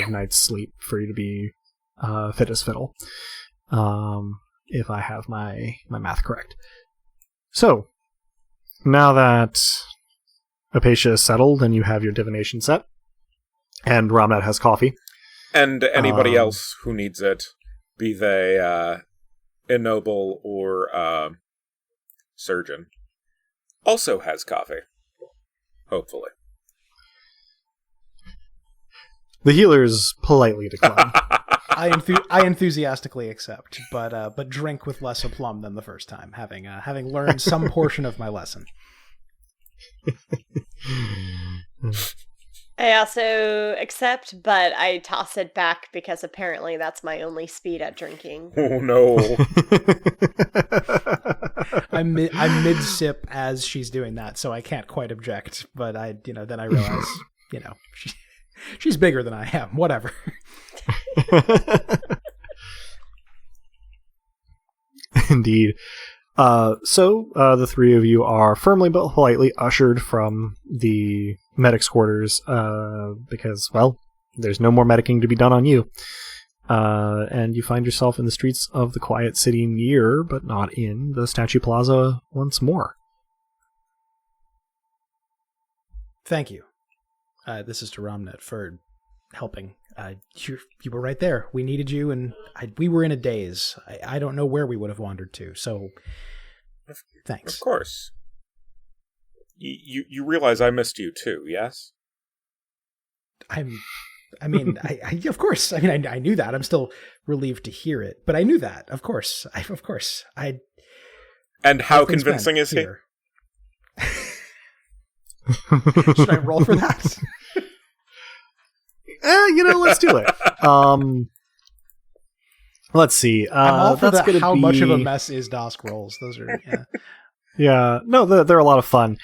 nights sleep for you to be fit as fiddle, if I have my math correct. So, now that Apatea is settled and you have your divination set, and Ramnet has coffee. And anybody else who needs it, be they ennoble or surgeon, also has coffee. Hopefully. The healers politely decline. I enthusiastically accept, but drink with less aplomb than the first time, having learned some portion of my lesson. I also accept, but I toss it back because apparently that's my only speed at drinking. Oh no! I'm mid sip as she's doing that, so I can't quite object. But then I realize, she's bigger than I am. Whatever. Indeed. So the three of you are firmly but politely ushered from the medic's quarters, because, well, there's no more medicing to be done on you. And you find yourself in the streets of the quiet city near, but not in, the Statue Plaza once more. Thank you. This is to Ramnet for helping. You were right there. We needed you, and we were in a daze. I don't know where we would have wandered to, so thanks. Of course. You realize I missed you too, yes? Of course. I knew that. I'm still relieved to hear it, but I knew that. Of course. And how convincing is he? Should I roll for that? Let's do it. Let's see. I'm all for that's how be... much of a mess is Dask rolls. Those are, yeah. Yeah, no, they're a lot of fun.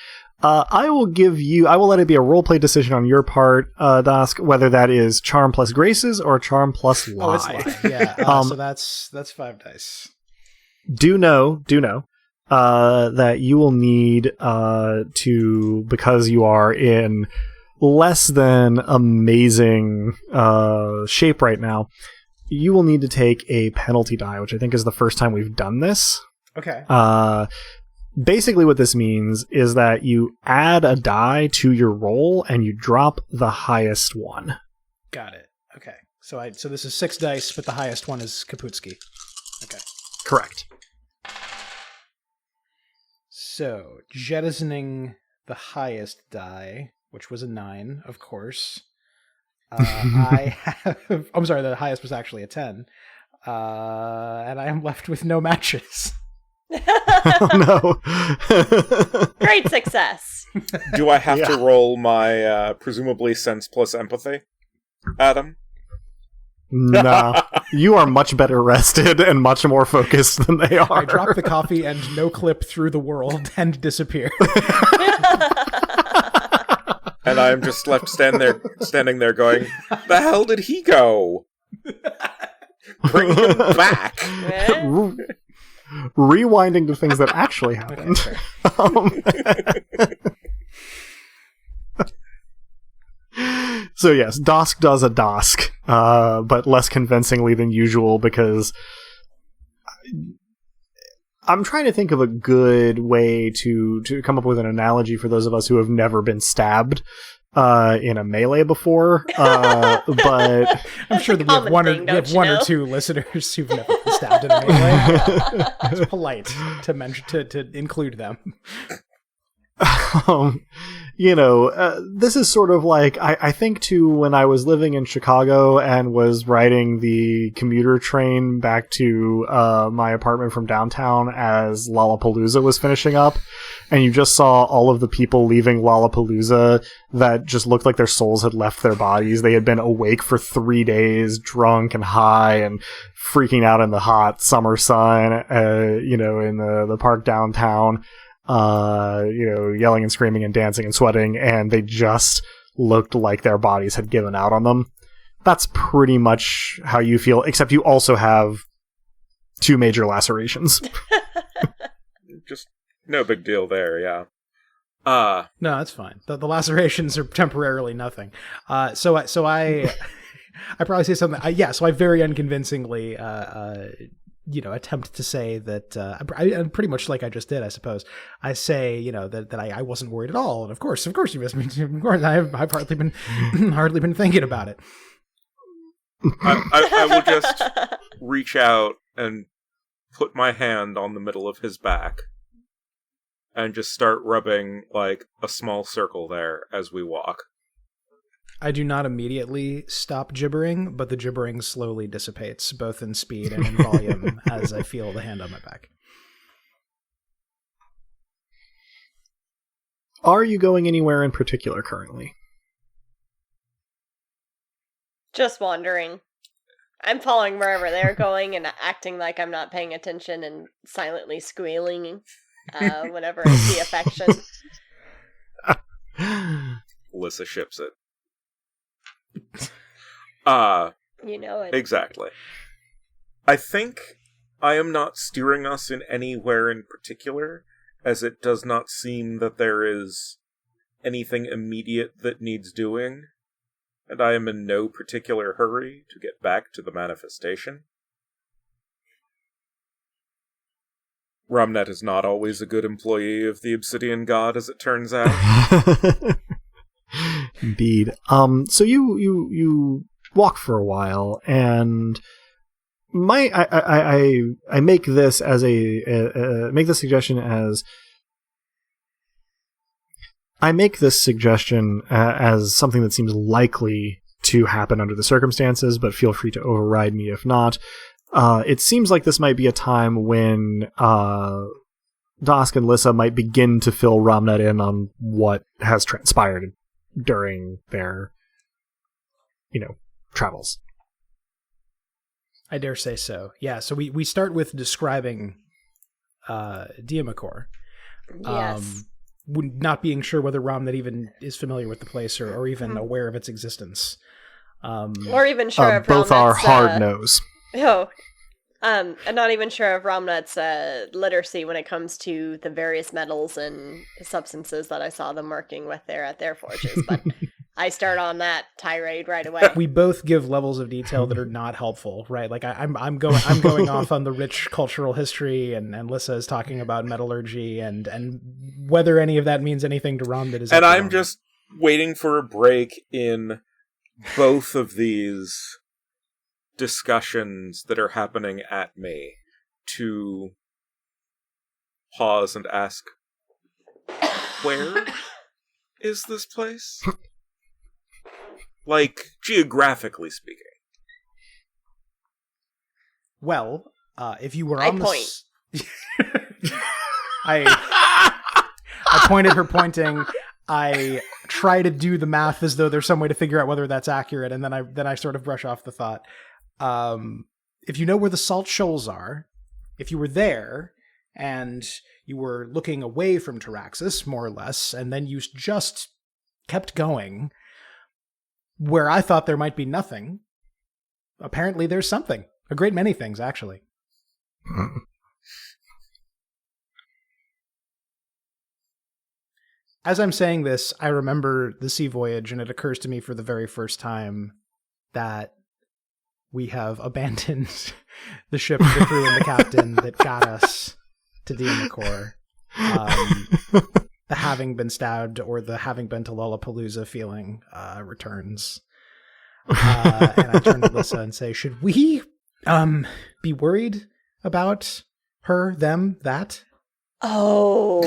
I will let it be a roleplay decision on your part, Dask, whether that is charm plus graces or charm plus lie. Oh, it's lie. Yeah. So that's 5 dice. Do know that you will need to, because you are in less than amazing shape right now, you will need to take a penalty die, which I think is the first time we've done this. Okay. Basically what this means is that you add a die to your roll and you drop the highest one. Got it. Okay. So this is 6 dice, but the highest one is Kaputski. Okay. Correct. So, jettisoning the highest die, which was a 9, of course. I have... I'm sorry, the highest was actually a 10. And I am left with no matches. Oh, no. Great success. Do I have to roll my presumably sense plus empathy, Adam? Nah. You are much better rested and much more focused than they are. I drop the coffee and no clip through the world and disappear. And I am just left standing there going, the hell did he go? Bring him back. Rewinding to things that actually happened. So yes, Dask does a Dask, but less convincingly than usual, because I'm trying to think of a good way to come up with an analogy for those of us who have never been stabbed. in a melee before, but I'm sure that we have one or two listeners who've never been stabbed in a melee. It's polite to mention to include them. This is sort of like, I think too, when I was living in Chicago and was riding the commuter train back to my apartment from downtown as Lollapalooza was finishing up, and you just saw all of the people leaving Lollapalooza that just looked like their souls had left their bodies. They had been awake for 3 days, drunk and high and freaking out in the hot summer sun, in the park downtown. Yelling and screaming and dancing and sweating, and they just looked like their bodies had given out on them. That's pretty much how you feel, except you also have 2 major lacerations. Just no big deal there, yeah. No, that's fine. The lacerations are temporarily nothing. So I probably say something. So I very unconvincingly attempt to say that I pretty much like I just did, I suppose. I say, that I wasn't worried at all, and of course you missed me. Of course, I've hardly been thinking about it. I will just reach out and put my hand on the middle of his back and just start rubbing like a small circle there as we walk. I do not immediately stop gibbering, but the gibbering slowly dissipates, both in speed and in volume, as I feel the hand on my back. Are you going anywhere in particular currently? Just wandering. I'm following wherever they're going and acting like I'm not paying attention and silently squealing whenever I see affection. Lyssa ships it. You know it. Exactly. I think I am not steering us in anywhere in particular, as it does not seem that there is anything immediate that needs doing, and I am in no particular hurry to get back to the manifestation. Ramnet is not always a good employee of the Obsidian God, as it turns out. Indeed. So you walk for a while, and I make this as make this suggestion as something that seems likely to happen under the circumstances, but feel free to override me if not. It seems like this might be a time when Dask and Lyssa might begin to fill Ramnet in on what has transpired during their, travels. I dare say so. Yeah, so we start with describing Diamakor. Yes. Not being sure whether Ramnet even is familiar with the place or even aware of its existence. Or even sure of both Ramnet's, are hard nose. I'm not even sure of Ramnet's literacy when it comes to the various metals and substances that I saw them working with there at their forges, but I start on that tirade right away. We both give levels of detail that are not helpful, right? Like I'm going off on the rich cultural history, and Lyssa is talking about metallurgy, and whether any of that means anything to Ramnet is. And I'm just waiting for a break in both of these discussions that are happening at me to pause and ask, where is this place? Like, geographically speaking. Well, if you were I on point. I point at her pointing. I try to do the math as though there's some way to figure out whether that's accurate, and then I sort of brush off the thought. If you know where the Salt Shoals are, if you were there and you were looking away from Taraxis, more or less, and then you just kept going where I thought there might be nothing, apparently there's something. A great many things, actually. As I'm saying this, I remember the sea voyage, and it occurs to me for the very first time that we have abandoned the ship, the crew, and the captain that got us to Diamakor. the having been stabbed or the having been to Lollapalooza feeling returns. And I turn to Lyssa and say, should we be worried about her, them, that? Oh.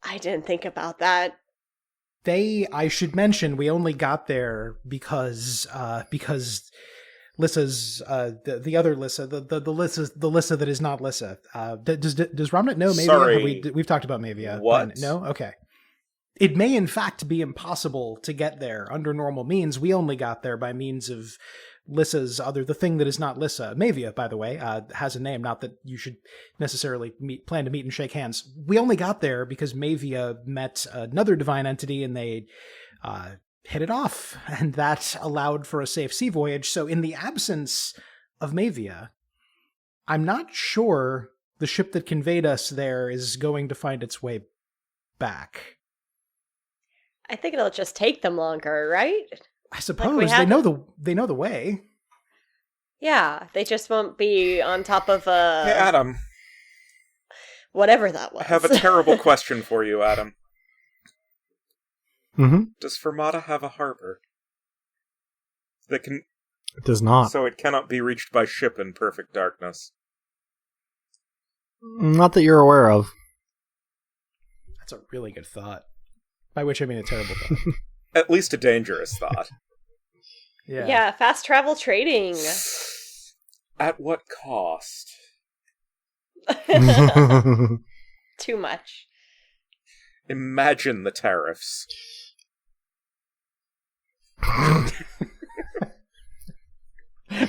I didn't think about that. I should mention, we only got there because Lyssa's the other Lyssa, the Lyssa that is not Lyssa. Does Ramnet know Mavia? Sorry. We've talked about Mavia. What? No? Okay. It may in fact be impossible to get there under normal means. We only got there by means of Lyssa's the thing that is not Lyssa. Mavia, by the way, has a name, not that you should necessarily plan to meet and shake hands. We only got there because Mavia met another divine entity and they hit it off, and that allowed for a safe sea voyage. So in the absence of Mavia, I'm not sure the ship that conveyed us there is going to find its way back. I think it'll just take them longer, right? I suppose they know the way. Yeah, they just won't be on top of a... Hey, Adam. Whatever that was. I have a terrible question for you, Adam. Mm-hmm. Does Fermata have a harbor? That can... It does not. So it cannot be reached by ship in perfect darkness. Not that you're aware of. That's a really good thought. By which I mean a terrible thought. At least a dangerous thought. Yeah, fast travel trading. At what cost? Too much. Imagine the tariffs.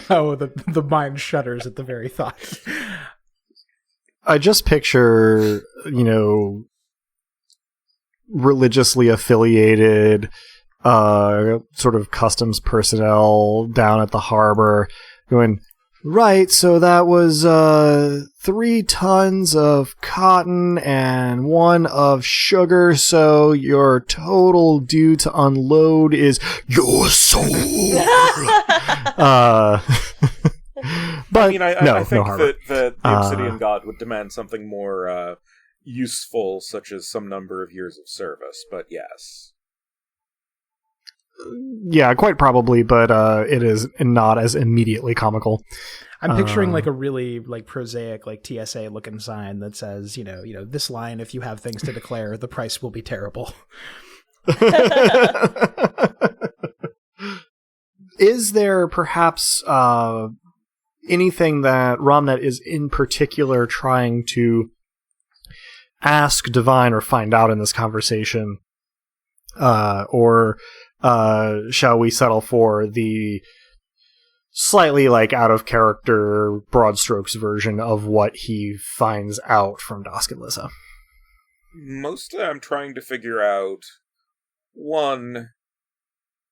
Oh, the mind shudders at the very thought. I just picture, religiously affiliated sort of customs personnel down at the harbor going, right, so that was 3 tons of cotton and 1 of sugar, so your total due to unload is your soul. But I think no that the Obsidian God would demand something more useful, such as some number of years of service, but yes. Yeah, quite probably, but it is not as immediately comical. I'm picturing like a really prosaic TSA looking sign that says, this line, if you have things to declare, the price will be terrible. Is there perhaps anything that Ramnet is in particular trying to ask Divine or find out in this conversation? Or shall we settle for the slightly out of character broad strokes version of what he finds out from Dask and Lyssa? Mostly I'm trying to figure out, 1,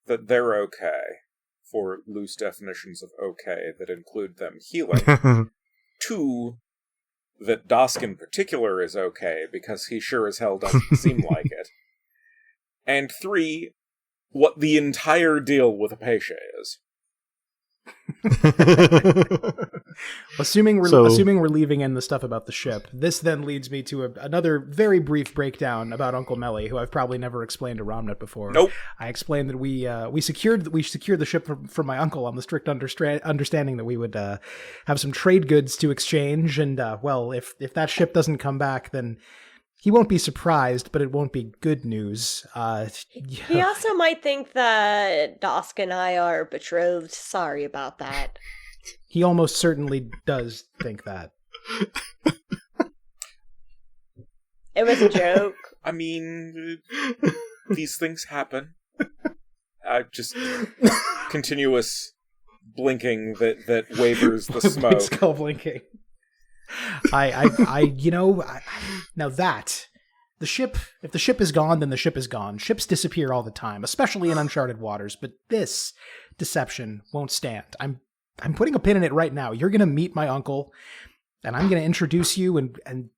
that they're okay, for loose definitions of okay that include them healing. 2, that Dask in particular is okay, because he sure as hell doesn't seem like it. And 3, what the entire deal with Apatea is. Assuming we're leaving in the stuff about the ship, this then leads me to another very brief breakdown about Uncle Melly, who I've probably never explained to Ramnet before. Nope. I explained that we secured the ship from my uncle on the strict understanding that we would have some trade goods to exchange, and if that ship doesn't come back, then he won't be surprised, but it won't be good news. He also might think that Dask and I are betrothed. Sorry about that. He almost certainly does think that. It was a joke. I mean, these things happen. Just continuous blinking that wavers the smoke. Skull blinking. Now that the ship, if the ship is gone, then the ship is gone. Ships disappear all the time, especially in uncharted waters. But this deception won't stand. I'm putting a pin in it right now. You're gonna meet my uncle, and I'm gonna introduce you. And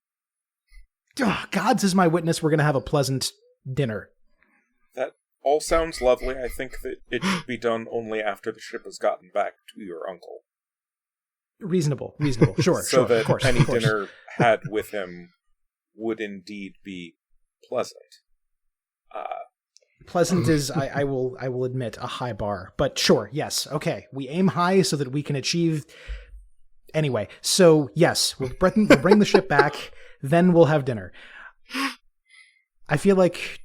God's is my witness. We're gonna have a pleasant dinner. That all sounds lovely. I think that it should be done only after the ship has gotten back to your uncle. Reasonable. Sure, so that of course, any of course. dinner had with him would indeed be pleasant. Pleasant is, I will admit, a high bar. But sure, yes, okay. We aim high so that we can achieve... Anyway, so yes, we'll bring the ship back, then we'll have dinner. I feel like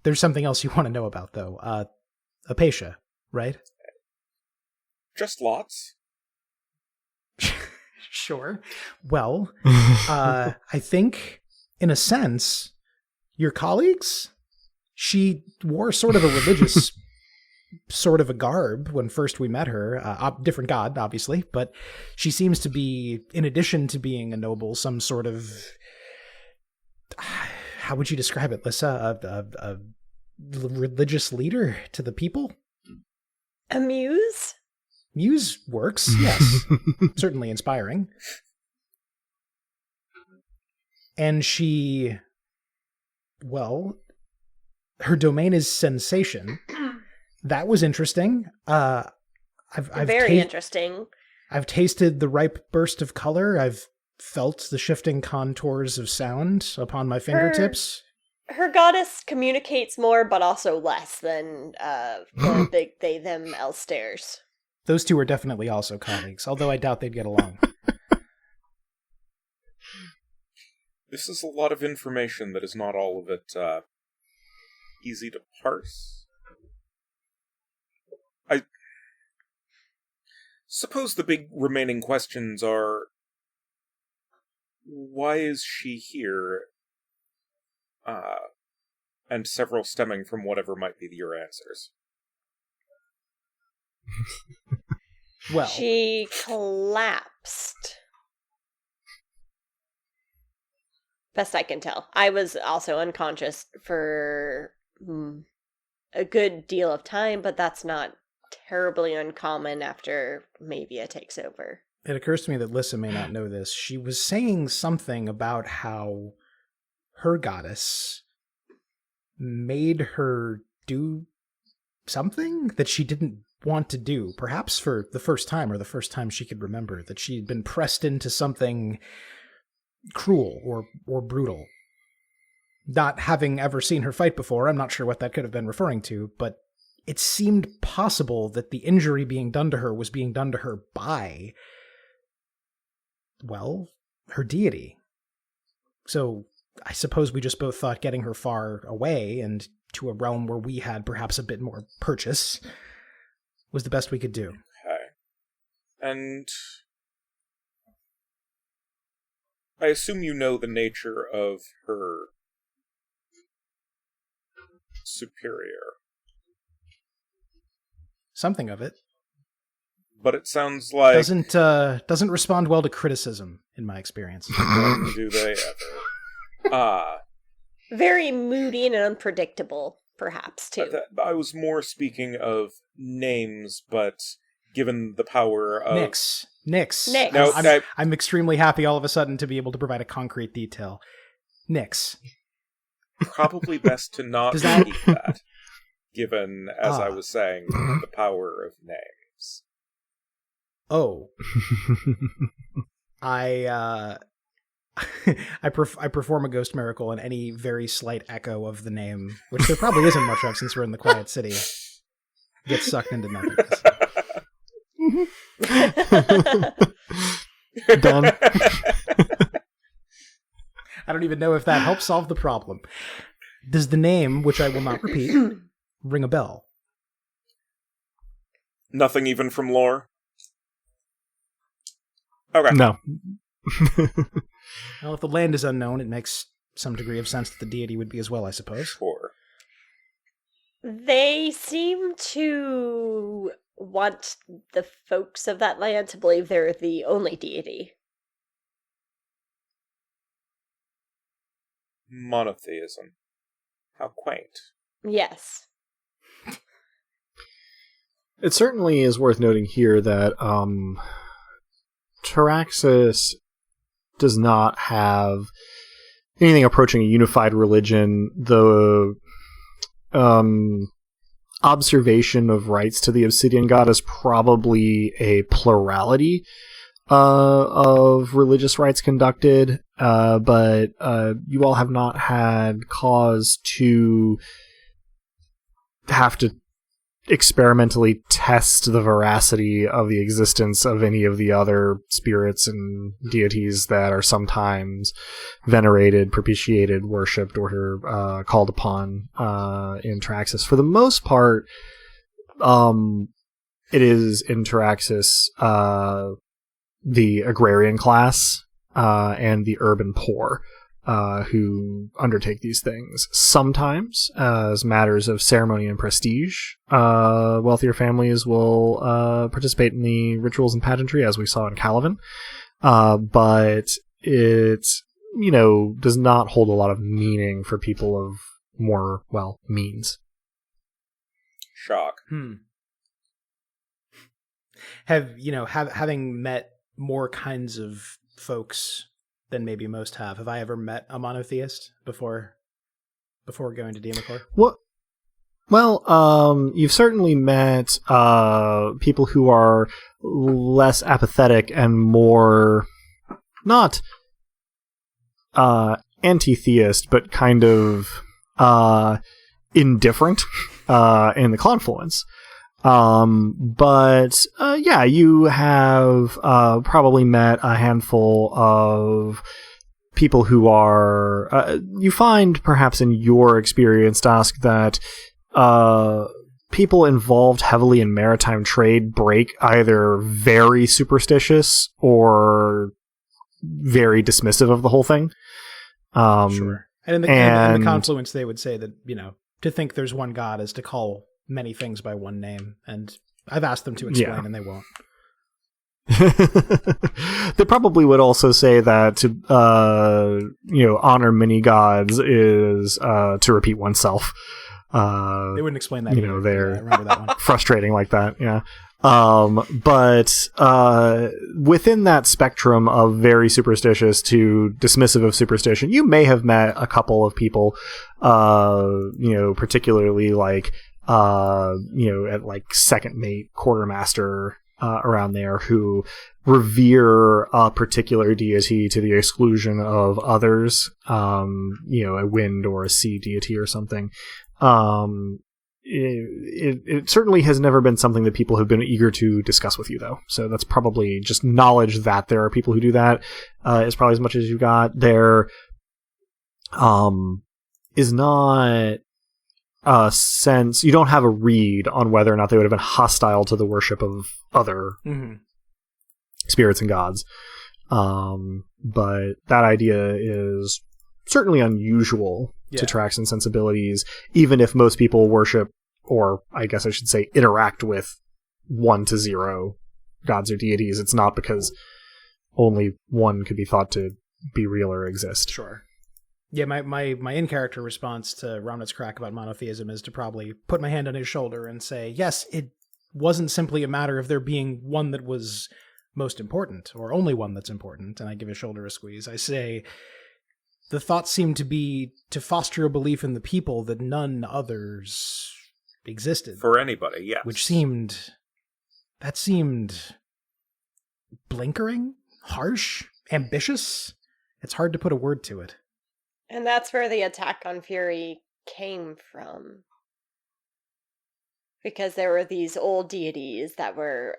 there's something else you want to know about, though. Apatea, right? Just lots? Sure. Well, I think, in a sense, your colleagues... She wore sort of a religious sort of a garb when first we met her. Different god, obviously, but she seems to be, in addition to being a noble, some sort of... How would you describe it, Lyssa? A religious leader to the people? A muse? Muse works, yes. Certainly inspiring. And she... Well... Her domain is sensation. That was interesting. Very interesting. I've tasted the ripe burst of color. I've felt the shifting contours of sound upon my fingertips. Her goddess communicates more, but also less than the big they them Elstairs. Those two are definitely also colleagues, although I doubt they'd get along. This is a lot of information that is not all of it easy to parse. I suppose the big remaining questions are, why is she here? And several stemming from whatever might be your answers. Well, she collapsed. Best I can tell. I was also unconscious for a good deal of time, but that's not terribly uncommon after Mavia takes over. It occurs to me that Lyssa may not know this. She was saying something about how her goddess made her do something that she didn't want to do, perhaps for the first time, or the first time she could remember, that she'd been pressed into something cruel or brutal. Not having ever seen her fight before, I'm not sure what that could have been referring to, but it seemed possible that the injury being done to her was being done to her by, well, her deity. So I suppose we just both thought getting her far away and to a realm where we had perhaps a bit more purchase was the best we could do. Okay. And I assume you know the nature of her superior. Something of it. But it sounds like... Doesn't respond well to criticism, in my experience. Do they ever? Very moody and unpredictable, perhaps, too. I was more speaking of names, but given the power of... Nyx. No, I'm extremely happy all of a sudden to be able to provide a concrete detail. Nyx. Probably best to not repeat that, given, as I was saying, the power of names. Oh. I perform a ghost miracle, and any very slight echo of the name, which there probably isn't much of since we're in the Quiet City, gets sucked into nothingness. Done. I don't even know if that helps solve the problem. Does the name, which I will not repeat, ring a bell? Nothing even from lore? Okay. No. Well, if the land is unknown, it makes some degree of sense that the deity would be as well, I suppose. Sure. They seem to want the folks of that land to believe they're the only deity. Monotheism. How quaint. Yes. It certainly is worth noting here that Taraxis does not have anything approaching a unified religion. The observation of rights to the Obsidian God is probably a plurality. of religious rites conducted, but you all have not had cause to have to experimentally test the veracity of the existence of any of the other spirits and deities that are sometimes venerated, propitiated, worshipped, or called upon in Traxxas. For the most part, it is in Traxxas the agrarian class and the urban poor who undertake these things. Sometimes, as matters of ceremony and prestige, wealthier families will participate in the rituals and pageantry, as we saw in Calavan. But it, does not hold a lot of meaning for people of more, means. Shock. Having met more kinds of folks than maybe most have I ever met a monotheist before going to Democor? Well, you've certainly met people who are less apathetic and more not anti-theist, but kind of indifferent in the Confluence. But you have probably met a handful of people who are you find perhaps in your experience, Dask, that people involved heavily in maritime trade break either very superstitious or very dismissive of the whole thing. Sure. And in the Confluence, they would say that, to think there's one God is to call many things by one name, and I've asked them to explain, and they won't. They probably would also say that to honor many gods is to repeat oneself. They wouldn't explain that. They're I remember that one. frustrating like that. Yeah. But within that spectrum of very superstitious to dismissive of superstition, you may have met a couple of people, particularly like at like second mate, quartermaster, around there, who revere a particular deity to the exclusion of others, a wind or a sea deity or something. It certainly has never been something that people have been eager to discuss with you, though. So that's probably just knowledge that there are people who do that, is probably as much as you got. There is not a sense, you don't have a read on whether or not they would have been hostile to the worship of other spirits and gods. But that idea is certainly unusual to Traxxan sensibilities, even if most people worship, or I guess I should say interact with 1 to 0 gods or deities. It's not because only one could be thought to be real or exist. Sure. Yeah, my in-character response to Ramnet's crack about monotheism is to probably put my hand on his shoulder and say, yes, it wasn't simply a matter of there being one that was most important, or only one that's important, and I give his shoulder a squeeze. I say, the thought seemed to be to foster a belief in the people that none others existed. For anybody, yes. Which seemed blinkering, harsh, ambitious. It's hard to put a word to it. And that's where the attack on Fury came from. Because there were these old deities that were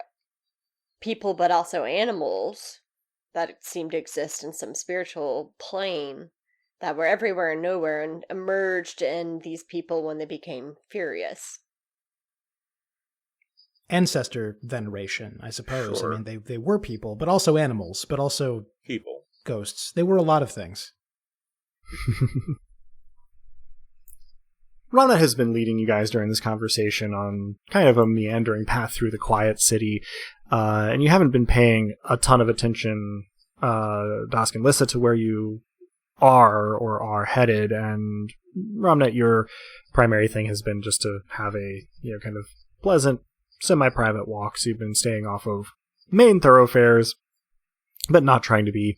people but also animals that seemed to exist in some spiritual plane that were everywhere and nowhere and emerged in these people when they became furious. Ancestor veneration, I suppose. Sure. I mean, they were people, but also animals, but also people. Ghosts. They were a lot of things. Ramnet has been leading you guys during this conversation on kind of a meandering path through the quiet city, and you haven't been paying a ton of attention, Dask and Lyssa, to where you are or are headed, and Ramnet, your primary thing has been just to have a kind of pleasant, semi-private walk, so you've been staying off of main thoroughfares, but not trying to be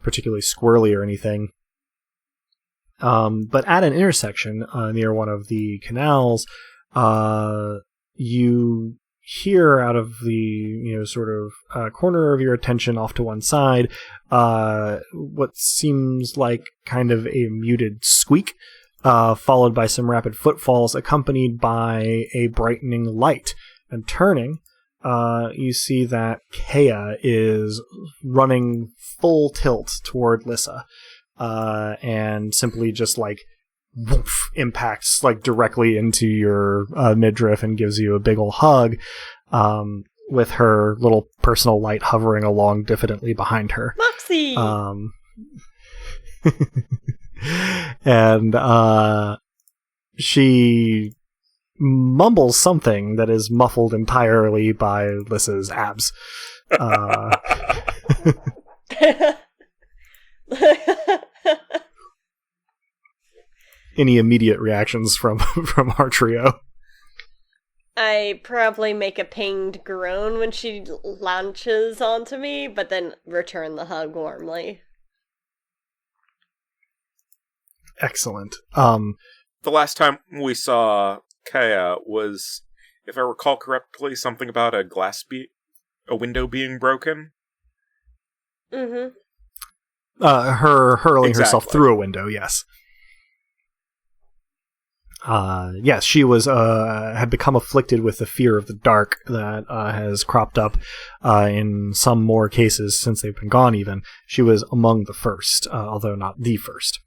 particularly squirrely or anything. But at an intersection near one of the canals, you hear out of the sort of corner of your attention off to one side what seems like kind of a muted squeak, followed by some rapid footfalls accompanied by a brightening light. And turning, you see that Kea is running full tilt toward Lyssa, and simply just like woof, impacts like directly into your midriff and gives you a big ol' hug, with her little personal light hovering along diffidently behind her. Moxie! And she mumbles something that is muffled entirely by Lyssa's abs. Any immediate reactions from our trio? I probably make a pained groan when she launches onto me, but then return the hug warmly. Excellent. The last time we saw Kea was, if I recall correctly, something about a window being broken. Mm-hmm. Her hurling herself Exactly. through a window, yes. Yes, she was had become afflicted with the fear of the dark that has cropped up in some more cases since they've been gone even. She was among the first, although not the first.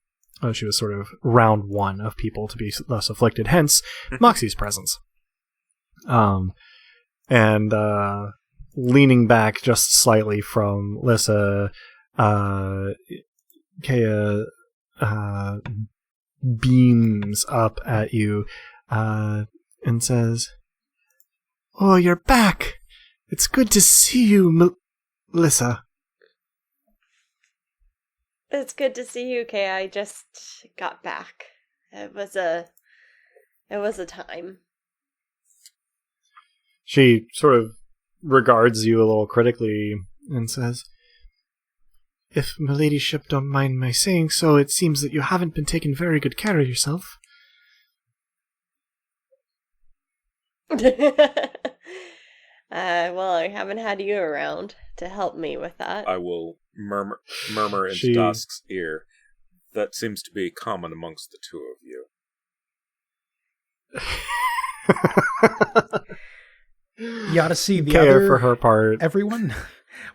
She was sort of round one of people to be thus afflicted, hence Moxie's presence. And leaning back just slightly from Lyssa, Kea beams up at you and says, "Oh, you're back! It's good to see you, Lyssa." It's good to see you, Kay. I just got back. It was a time. She sort of regards you a little critically and says, "If my ladyship don't mind my saying so, it seems that you haven't been taking very good care of yourself." Well, I haven't had you around to help me with that. I will murmur into She- Dask's ear. That seems to be common amongst the two of you. You ought to see the Kea, other for her part, everyone.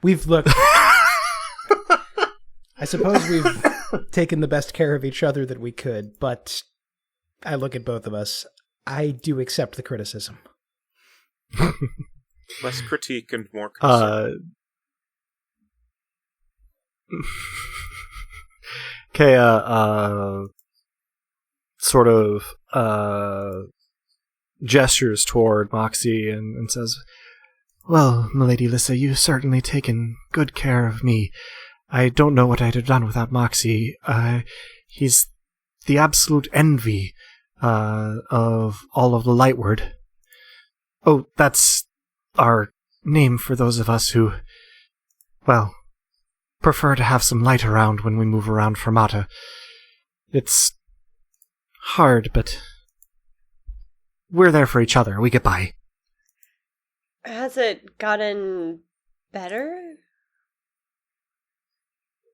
We've looked. I suppose we've taken the best care of each other that we could, but I look at both of us. I do accept the criticism. Less critique and more concern. Kea sort of gestures toward Moxie and says, "Well, milady Lyssa, you've certainly taken good care of me. I don't know what I'd have done without Moxie. He's the absolute envy of all of the Lightward. Oh, that's our name for those of us who, well, prefer to have some light around when we move around Fermata. It's hard, but we're there for each other. We get by." Has it gotten better?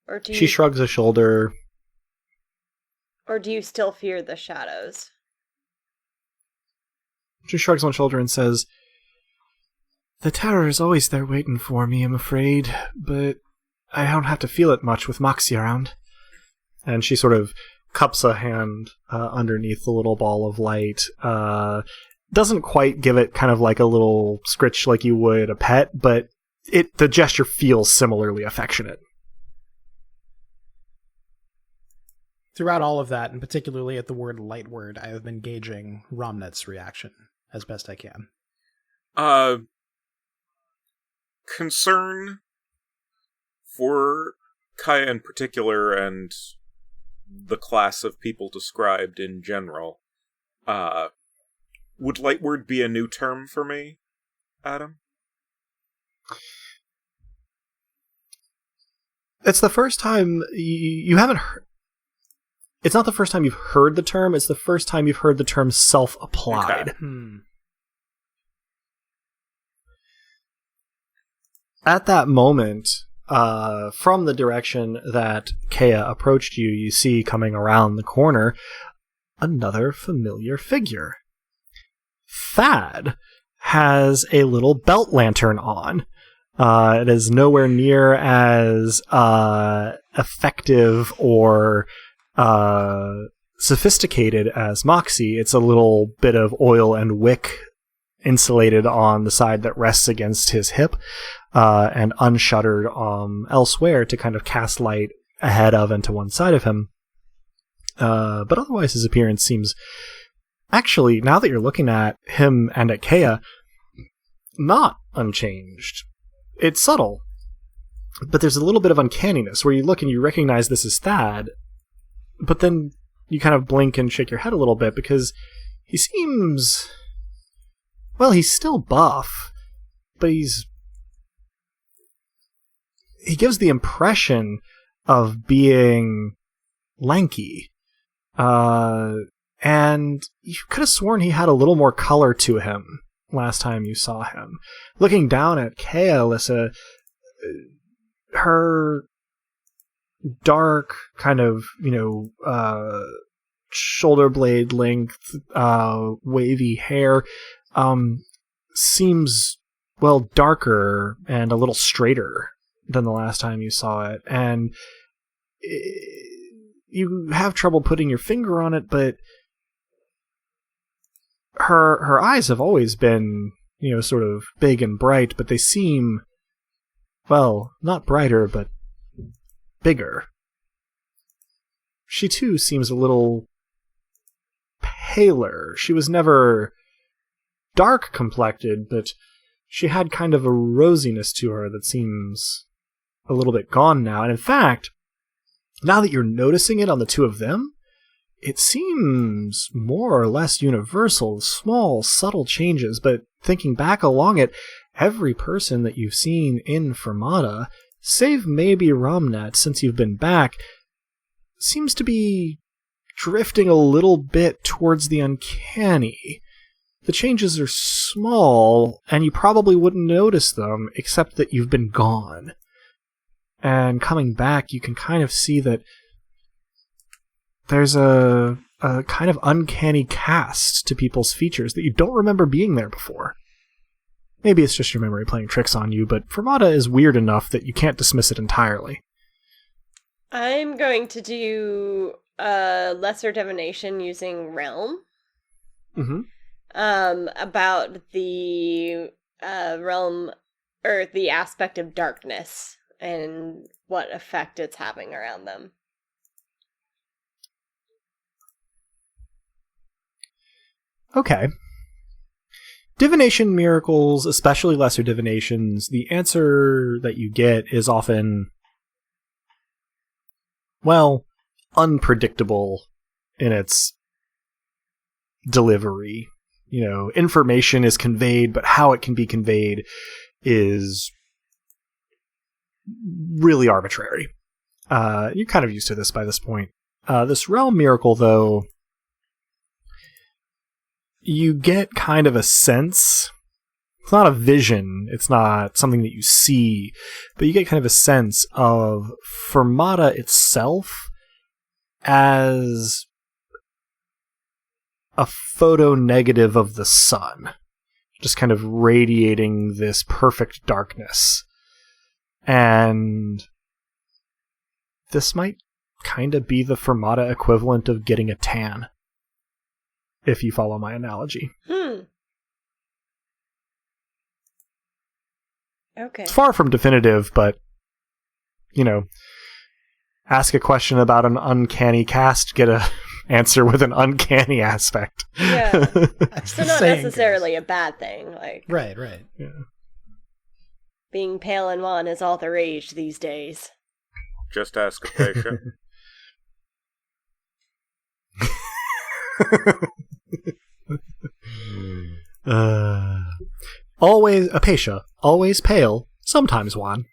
Or do you, She shrugs a shoulder. or do you still fear the shadows? She shrugs one shoulder and says, "The terror is always there waiting for me, I'm afraid, but I don't have to feel it much with Moxie around." And she sort of cups a hand underneath the little ball of light. Doesn't quite give it kind of like a little scritch like you would a pet, but the gesture feels similarly affectionate. Throughout all of that, and particularly at the word Lightward, I have been gauging Ramnet's reaction as best I can. Concern for Kaya in particular and the class of people described in general. Would Lightward be a new term for me, Adam? It's the first time you haven't heard. It's not the first time you've heard the term, it's the first time you've heard the term self-applied. Okay. at that moment, from the direction that Kea approached you, you see coming around the corner another familiar figure. Thad has a little belt lantern on. It is nowhere near as effective or sophisticated as Moxie. It's a little bit of oil and wick insulated on the side that rests against his hip, and unshuttered elsewhere to kind of cast light ahead of and to one side of him. But otherwise his appearance seems, actually, now that you're looking at him and at Kea, not unchanged. It's subtle, but there's a little bit of uncanniness where you look and you recognize this is Thad, but then you kind of blink and shake your head a little bit because he seems, well, he's still buff, but he gives the impression of being lanky. And you could have sworn he had a little more color to him last time you saw him. Looking down at Kea, Lyssa, her dark kind of, shoulder blade length, wavy hair, seems, well, darker and a little straighter than the last time you saw it. And you have trouble putting your finger on it, but her eyes have always been, sort of big and bright, but they seem, well, not brighter, but bigger. She too seems a little paler. She was never dark complected, but she had kind of a rosiness to her that seems a little bit gone now. And in fact, now that you're noticing it on the two of them, it seems more or less universal, small, subtle changes, but thinking back along it, every person that you've seen in Fermata, save maybe Ramnet since you've been back, seems to be drifting a little bit towards the uncanny. The changes are small, and you probably wouldn't notice them, except that you've been gone. And coming back, you can kind of see that there's a kind of uncanny cast to people's features that you don't remember being there before. Maybe it's just your memory playing tricks on you, but Fermata is weird enough that you can't dismiss it entirely. I'm going to do lesser divination using Realm. Mm-hmm. About the realm, or the aspect of darkness and what effect it's having around them. Okay. Divination miracles, especially lesser divinations, the answer that you get is often, well, unpredictable in its delivery. Information is conveyed, but how it can be conveyed is really arbitrary. You're kind of used to this by this point. This realm miracle, though, you get kind of a sense. It's not a vision. It's not something that you see, but you get kind of a sense of Fermata itself as a photo negative of the sun, just kind of radiating this perfect darkness. And this might kind of be the Fermata equivalent of getting a tan, if you follow my analogy. Okay. It's far from definitive, but, ask a question about an uncanny cast, get a answer with an uncanny aspect. Yeah. So not necessarily a bad thing. Right. Yeah. Being pale and wan is all the rage these days. Just ask Apatea. Always Apatea, always pale, sometimes wan.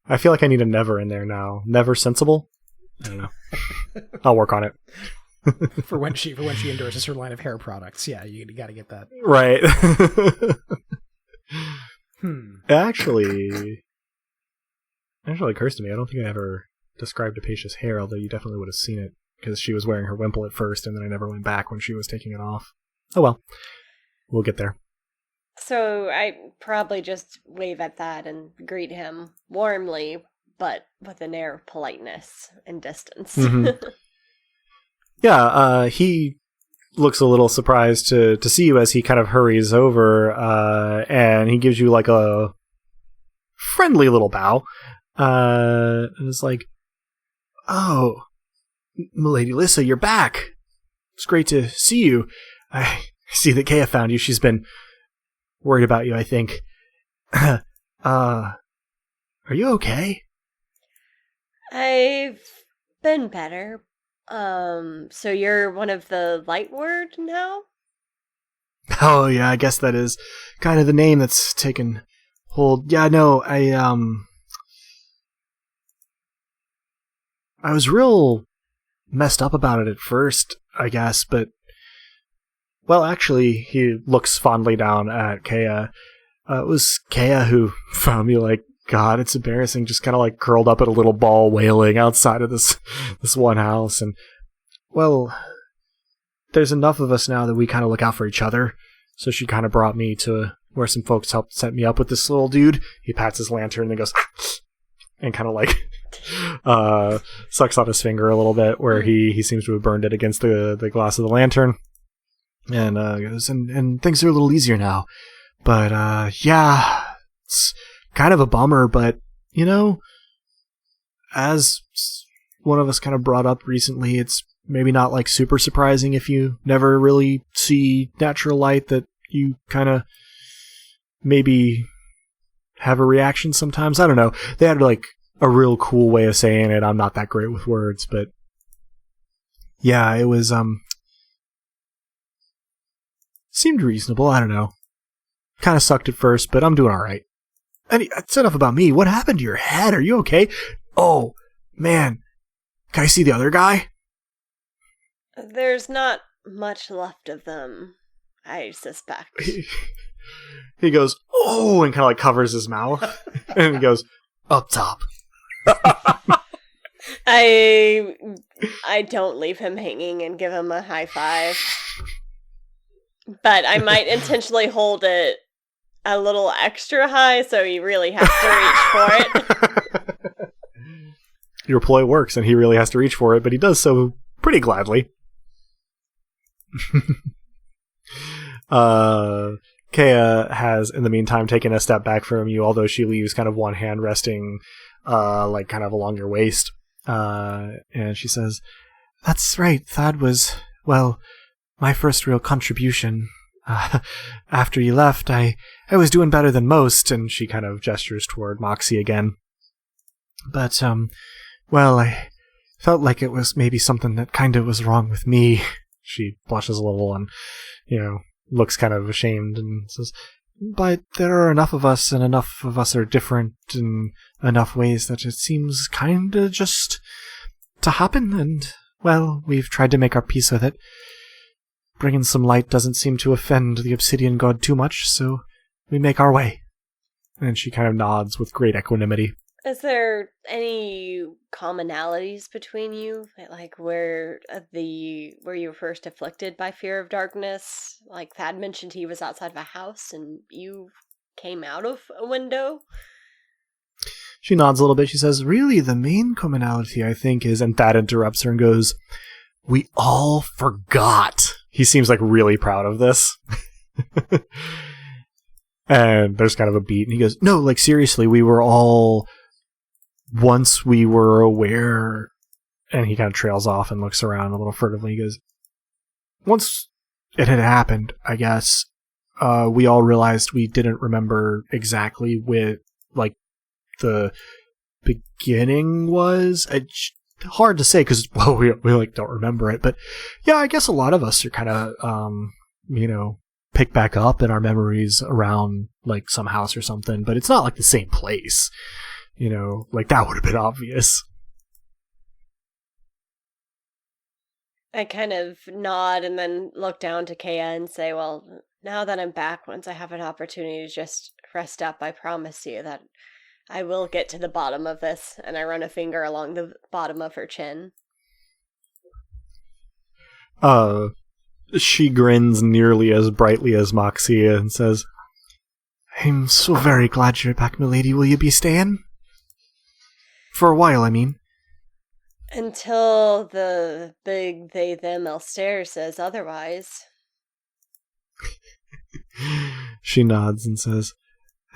I feel like I need a never in there now. Never sensible? I don't know. I'll work on it. for when she endorses her line of hair products. Yeah, you got to get that right. Hmm. Actually occurs to me, I don't think I ever described Apatia's hair, although you definitely would have seen it, because she was wearing her wimple at first, and then I never went back when she was taking it off. Oh well. We'll get there. So I probably just wave at that and greet him warmly, but with an air of politeness and distance. Mm-hmm. Yeah, he looks a little surprised to see you as he kind of hurries over, and he gives you like a friendly little bow. And it's like, "Oh, Milady Lyssa, you're back. It's great to see you. I see that Kea found you. She's been worried about you, I think. Are you okay?" I've been better. So you're one of the Light Word now? Oh, yeah, I guess that is kind of the name that's taken hold. Yeah, no, I was real messed up about it at first, I guess, but... Well, actually, he looks fondly down at Kea. It was Kea who found me, like, God, it's embarrassing, just kind of like curled up at a little ball wailing outside of this one house. And, well, there's enough of us now that we kind of look out for each other. So she kind of brought me to where some folks helped set me up with this little dude. He pats his lantern and then goes, and kind of like sucks on his finger a little bit where he seems to have burned it against the glass of the lantern. And goes, and things are a little easier now. But yeah, it's kind of a bummer, but you know, as one of us kind of brought up recently, it's maybe not like super surprising if you never really see natural light that you kind of maybe have a reaction sometimes. I don't know. They had like a real cool way of saying it. I'm not that great with words, but yeah, it was seemed reasonable. I don't know. Kind of sucked at first, but I'm doing all right. And that's enough about me. What happened to your head? Are you okay? Oh, man. Can I see the other guy? There's not much left of them, I suspect. He goes, oh, and kind of like covers his mouth. And he goes, up top. I don't leave him hanging and give him a high five. But I might intentionally hold it a little extra high, so he really has to reach for it. Your ploy works, and he really has to reach for it, but he does so pretty gladly. Kea has, in the meantime, taken a step back from you, although she leaves kind of one hand resting, like kind of along your waist. And she says, "That's right, Thad was, well, my first real contribution. After you left, I was doing better than most," and she kind of gestures toward Moxie again. "But, well, I felt like it was maybe something that kind of was wrong with me." She blushes a little and, you know, looks kind of ashamed and says, "But there are enough of us, and enough of us are different in enough ways that it seems kind of just to happen, and, well, we've tried to make our peace with it. Bringing some light doesn't seem to offend the obsidian god too much, so we make our way." And she kind of nods with great equanimity. Is there any commonalities between you? Like where you were first afflicted by fear of darkness? Like Thad mentioned he was outside of a house and you came out of a window? She nods a little bit. She says, "Really, the main commonality, I think, is..." And Thad interrupts her and goes, "We all forgot." He seems like really proud of this. And there's kind of a beat. And he goes, "No, like seriously, we were all... Once we were aware..." And he kind of trails off and looks around a little furtively. He goes, "Once it had happened, I guess, we all realized we didn't remember exactly what, like, the beginning was." It's hard to say because, well, we like don't remember it. But yeah, I guess a lot of us are kind of, you know, pick back up in our memories around like some house or something. But it's not like the same place. You know, like that would have been obvious. I kind of nod and then look down to Kea and say, well, now that I'm back, once I have an opportunity to just rest up, I promise you that I will get to the bottom of this. And I run a finger along the bottom of her chin. She grins nearly as brightly as Moxie and says, I'm so very glad you're back, milady. Will you be staying? For a while, I mean. Until the big they-them Elstare says otherwise. She nods and says,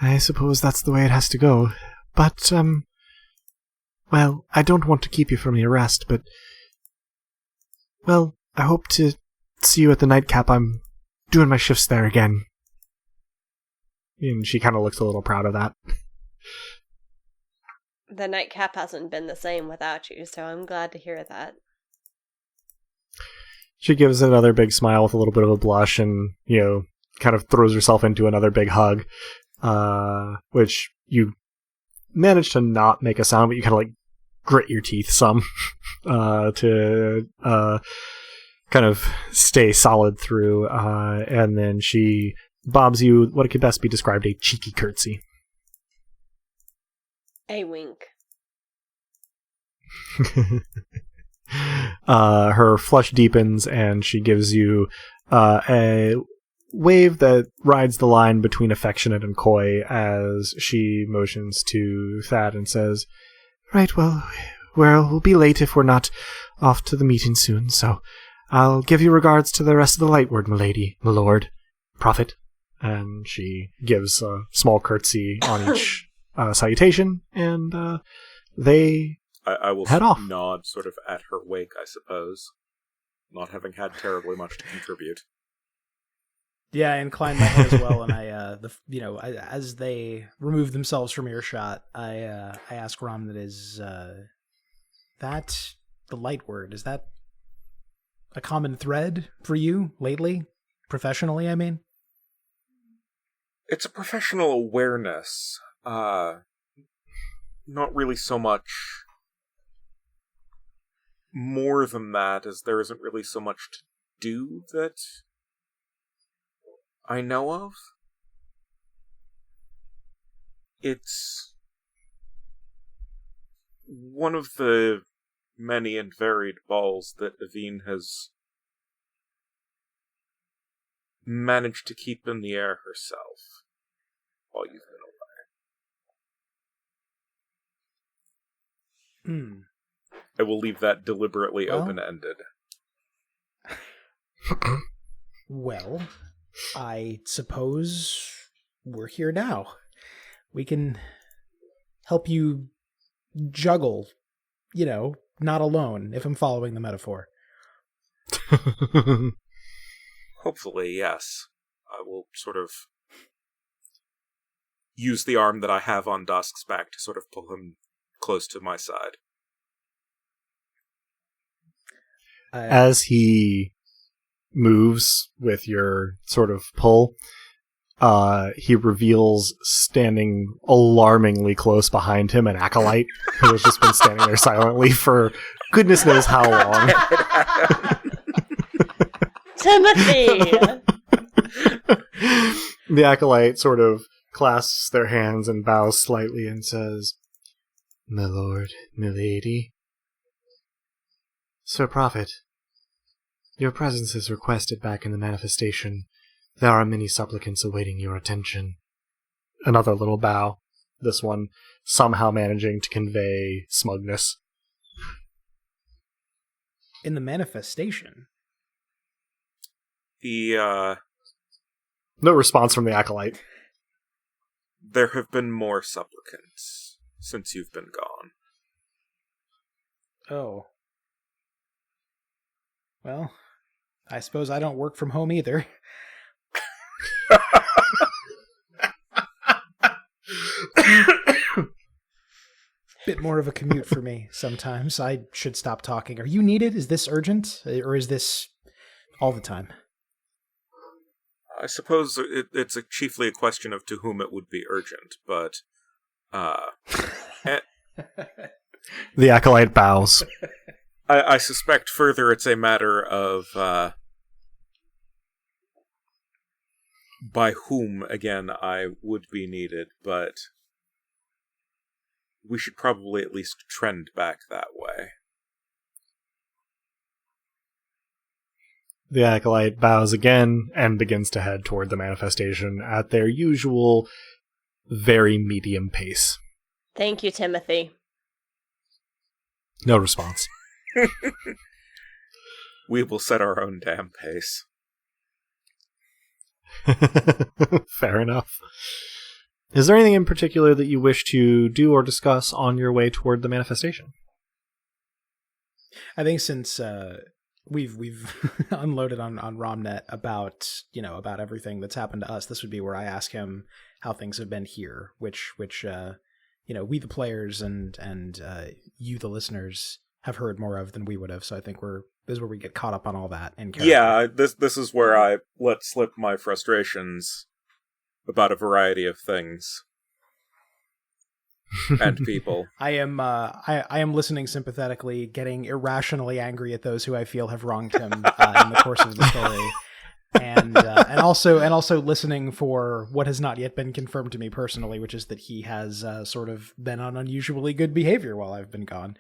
I suppose that's the way it has to go. But, well, I don't want to keep you from your rest, but, well, I hope to see you at the nightcap. I'm doing my shifts there again. And she kind of looks a little proud of that. The nightcap hasn't been the same without you, so I'm glad to hear that. She gives another big smile with a little bit of a blush and, kind of throws herself into another big hug, which you manage to not make a sound, but you kind of like grit your teeth some to kind of stay solid through, and then she bobs you what could best be described a cheeky curtsy. A wink. Her flush deepens and she gives you a wave that rides the line between affectionate and coy as she motions to Thad and says, Right, well, we'll be late if we're not off to the meeting soon, so I'll give you regards to the rest of the Lightward, milady, milord, prophet. And she gives a small curtsy on each salutation, and they I will head off. Nod sort of at her wake, I suppose, not having had terribly much to contribute. Yeah, I incline my head as well, and as they remove themselves from earshot, I ask Ramnet, is that the light word? Is that a common thread for you lately, professionally? I mean, it's a professional awareness. Not really so much more than that, as there isn't really so much to do that I know of. It's one of the many and varied balls that Aveen has managed to keep in the air herself while you've been away. I will leave that deliberately open-ended. Well, I suppose we're here now. We can help you juggle, not alone, if I'm following the metaphor. Hopefully, yes. I will sort of use the arm that I have on Dask's back to sort of pull him close to my side. As he moves with your sort of pull, he reveals standing alarmingly close behind him an acolyte who has just been standing there silently for goodness knows how long. Timothy! The acolyte sort of clasps their hands and bows slightly and says, My lord, milady. Sir Prophet, your presence is requested back in the manifestation. There are many supplicants awaiting your attention. Another little bow, this one somehow managing to convey smugness. In the manifestation? No response from the acolyte. There have been more supplicants since you've been gone. Oh. Well, I suppose I don't work from home either. Bit more of a commute for me sometimes. I should stop talking. Are you needed? Is this urgent? Or is this all the time? I suppose it's chiefly a question of to whom it would be urgent, but... The acolyte bows. I suspect further it's a matter of by whom, again, I would be needed, but we should probably at least trend back that way. The acolyte bows again and begins to head toward the manifestation at their usual very medium pace. Thank you, Timothy. No response. We will set our own damn pace. Fair enough. Is there anything in particular that you wish to do or discuss on your way toward the manifestation? I think since we've unloaded on Ramnet about everything that's happened to us, this would be where I ask him how things have been here, which we the players and you the listeners have heard more of than we would have. So I think this is where we get caught up on all that in character. Yeah, this is where I let slip my frustrations about a variety of things and people. I am listening sympathetically, getting irrationally angry at those who I feel have wronged him in the course of the story, and also listening for what has not yet been confirmed to me personally, which is that he has sort of been on unusually good behavior while I've been gone.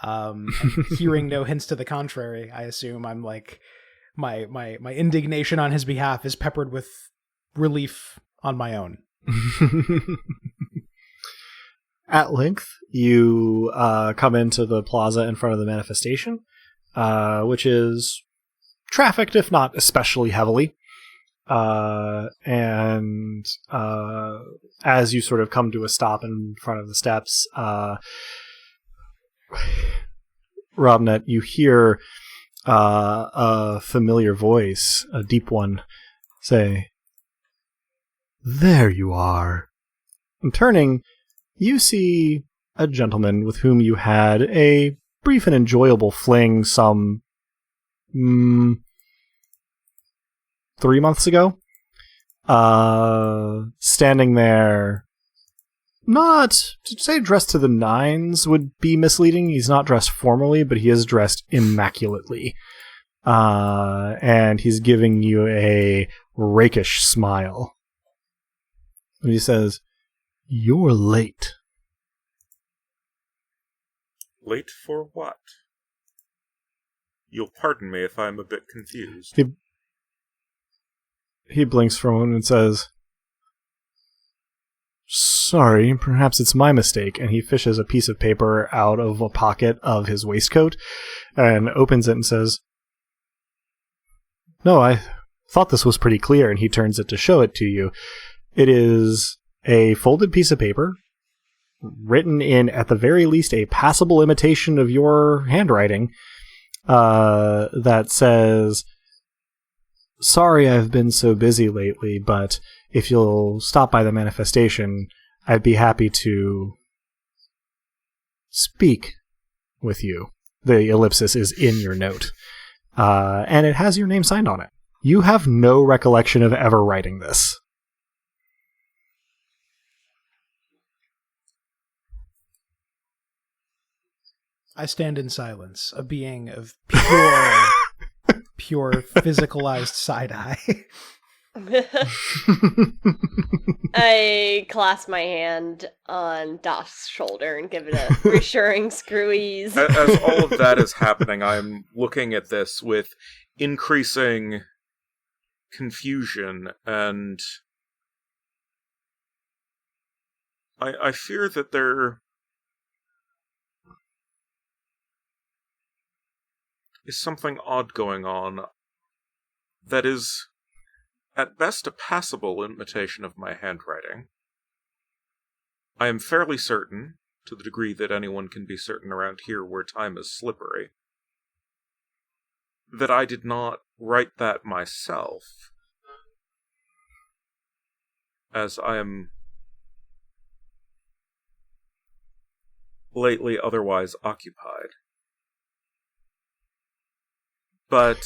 And hearing no hints to the contrary, I assume I'm like my indignation on his behalf is peppered with relief on my own. At length, you come into the plaza in front of the manifestation, which is trafficked, if not especially heavily. And as you sort of come to a stop in front of the steps, Ramnet, you hear a familiar voice, a deep one, say, "There you are." And turning, you see a gentleman with whom you had a brief and enjoyable fling some 3 months ago. Standing there, not to say dressed to the nines would be misleading. He's not dressed formally, but he is dressed immaculately. And he's giving you a rakish smile. And he says, "You're late." Late for what? You'll pardon me if I'm a bit confused. He blinks for a moment and says, "Sorry, perhaps it's my mistake." And he fishes a piece of paper out of a pocket of his waistcoat and opens it and says, "No, I thought this was pretty clear." And he turns it to show it to you. It is a folded piece of paper written in, at the very least, a passable imitation of your handwriting that says, "Sorry I've been so busy lately, but if you'll stop by the manifestation, I'd be happy to speak with you." The ellipsis is in your note. And it has your name signed on it. You have no recollection of ever writing this. I stand in silence, a being of pure physicalized side-eye. I clasp my hand on Dask's shoulder and give it a reassuring squeeze. As all of that is happening, I'm looking at this with increasing confusion, and I fear that there is something odd going on that is, at best, a passable imitation of my handwriting. I am fairly certain, to the degree that anyone can be certain around here where time is slippery, that I did not write that myself, as I am lately otherwise occupied. But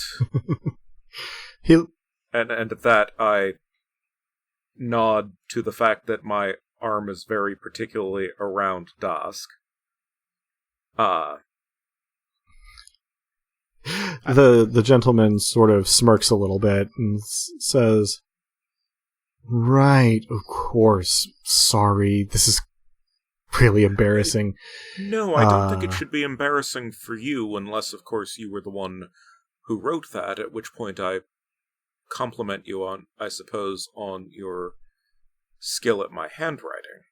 and at that I nod to the fact that my arm is very particularly around Dask. The gentleman sort of smirks a little bit and says, "Right, of course. Sorry, this is really embarrassing." No, I don't think it should be embarrassing for you, unless, of course, you were the one who wrote that, at which point I compliment you on, I suppose, on your skill at my handwriting.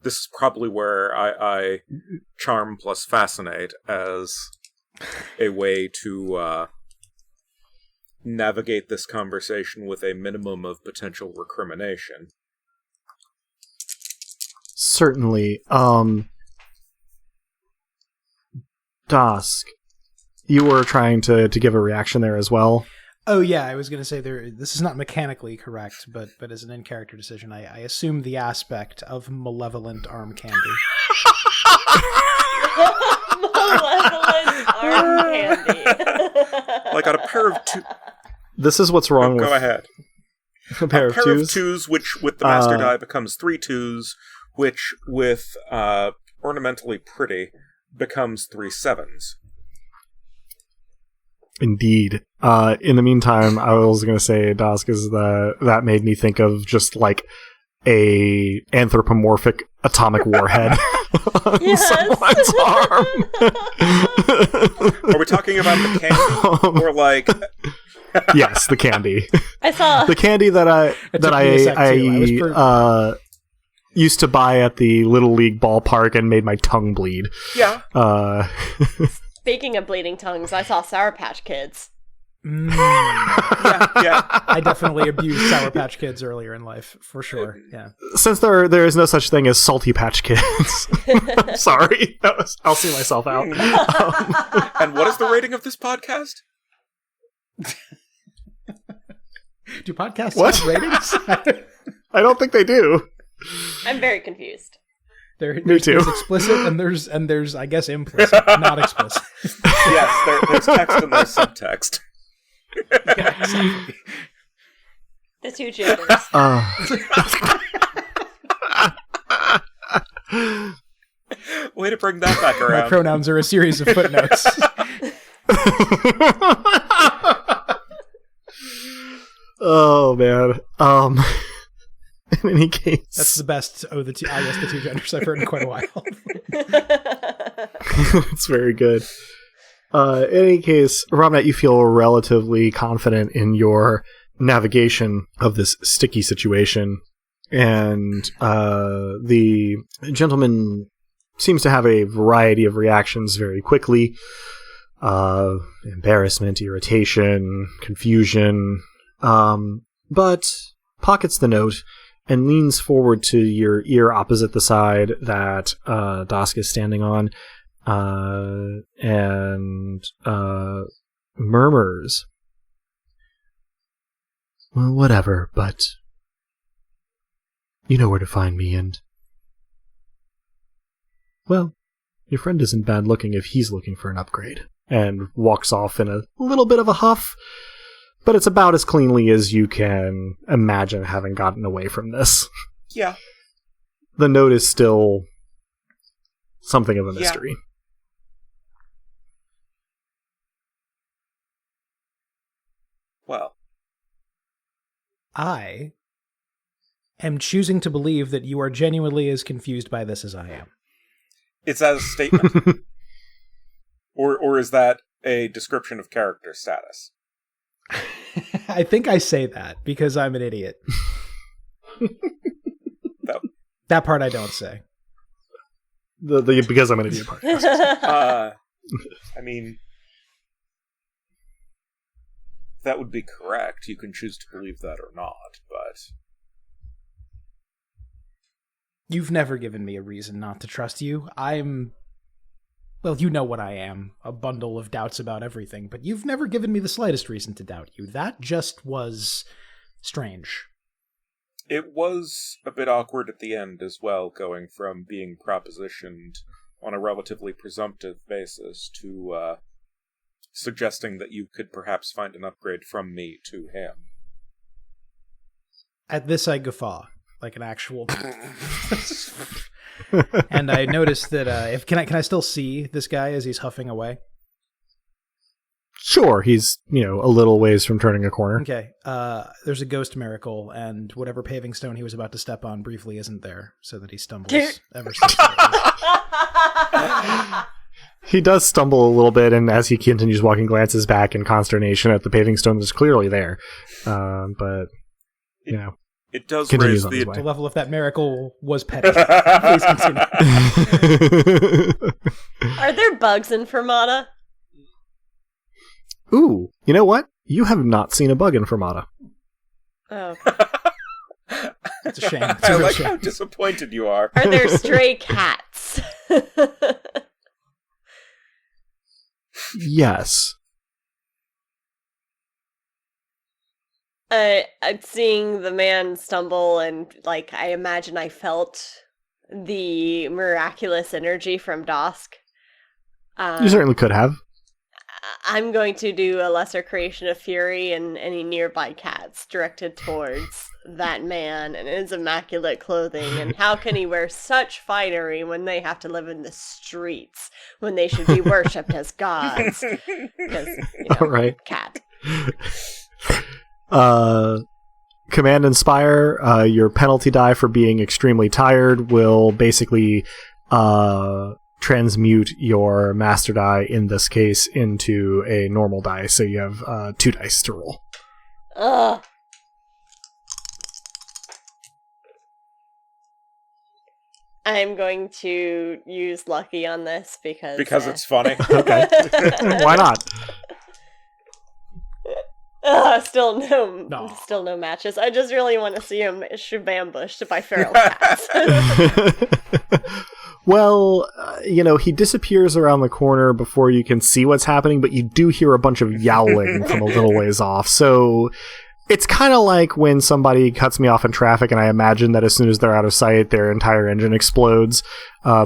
This is probably where I charm plus fascinate as a way to navigate this conversation with a minimum of potential recrimination. Certainly. Dask, you were trying to give a reaction there as well. Oh yeah, I was going to say this is not mechanically correct, but as an in-character decision, I assume the aspect of malevolent arm candy. Malevolent arm candy. Like on a pair of two... This is what's wrong with... Go ahead. A pair of twos? Of twos, which with the master die becomes 3 twos, which with ornamentally pretty becomes 3 sevens. Indeed. In the meantime, I was going to say, Dask, that made me think of just like a anthropomorphic atomic warhead on someone's arm. Are we talking about the candy? Or like... Yes, the candy. I saw the candy that I used to buy at the Little League ballpark and made my tongue bleed. Yeah. Speaking of bleeding tongues, I saw Sour Patch Kids. Yeah. I definitely abused Sour Patch Kids earlier in life, for sure. Yeah. Since there is no such thing as Salty Patch Kids. Sorry. I'll see myself out. And what is the rating of this podcast? Do podcasts have ratings? I don't think they do. I'm very confused. Me too. There's explicit and there's I guess implicit, not explicit. Yes, there's text and there's subtext. Yeah, exactly. The two genders. Way to bring that back around. My pronouns are a series of footnotes. Oh man. In any case, that's the best. The two genders I've heard in quite a while. It's very good. In any case, Ramnet, you feel relatively confident in your navigation of this sticky situation, and the gentleman seems to have a variety of reactions very quickly. Embarrassment, irritation, confusion, but pockets the note and leans forward to your ear opposite the side that Dask is standing on, and murmurs, "Well, whatever, but you know where to find me, and, well, your friend isn't bad looking if he's looking for an upgrade," and walks off in a little bit of a huff. But it's about as cleanly as you can imagine having gotten away from this. Yeah. The note is still something of a mystery. Well. I am choosing to believe that you are genuinely as confused by this as I am. It's as a statement? Or is that a description of character status? I think I say that because I'm an idiot. That part I don't say. The because I'm an idiot part. I mean, that would be correct. You can choose to believe that or not, but... You've never given me a reason not to trust you. Well, you know what I am, a bundle of doubts about everything, but you've never given me the slightest reason to doubt you. That just was strange. It was a bit awkward at the end as well, going from being propositioned on a relatively presumptive basis to suggesting that you could perhaps find an upgrade from me to him. At this I guffaw, like an actual... And I noticed that can I still see this guy as he's huffing away? Sure, he's, a little ways from turning a corner. Okay. There's a ghost miracle, and whatever paving stone he was about to step on briefly isn't there, so that he stumbles ever so slightly. He does stumble a little bit, and as he continues walking, glances back in consternation at the paving stone that's clearly there. But, It does continues raise on his The way. level of that miracle was petty. Please continue. Are there bugs in Fermata? Ooh, you know what? You have not seen a bug in Fermata. Oh. It's a shame. It's a I real like shame. how disappointed you are. Are there stray cats? Yes. I'm seeing the man stumble, and I imagine I felt the miraculous energy from Dask. You certainly could have. I'm going to do a lesser creation of fury and any nearby cats directed towards that man and his immaculate clothing. And how can he wear such finery when they have to live in the streets, when they should be worshipped as gods? Because, All right. cat. Command Inspire, your penalty die for being extremely tired will basically transmute your master die, in this case, into a normal die. So you have 2 dice to roll. Ugh. I'm going to use Lucky on this because It's funny. Okay. Why not? Still No. no matches. I just really want to see him ambushed by feral cats. Well, he disappears around the corner before you can see what's happening, but you do hear a bunch of yowling from a little ways off. So it's kind of like when somebody cuts me off in traffic, and I imagine that as soon as they're out of sight, their entire engine explodes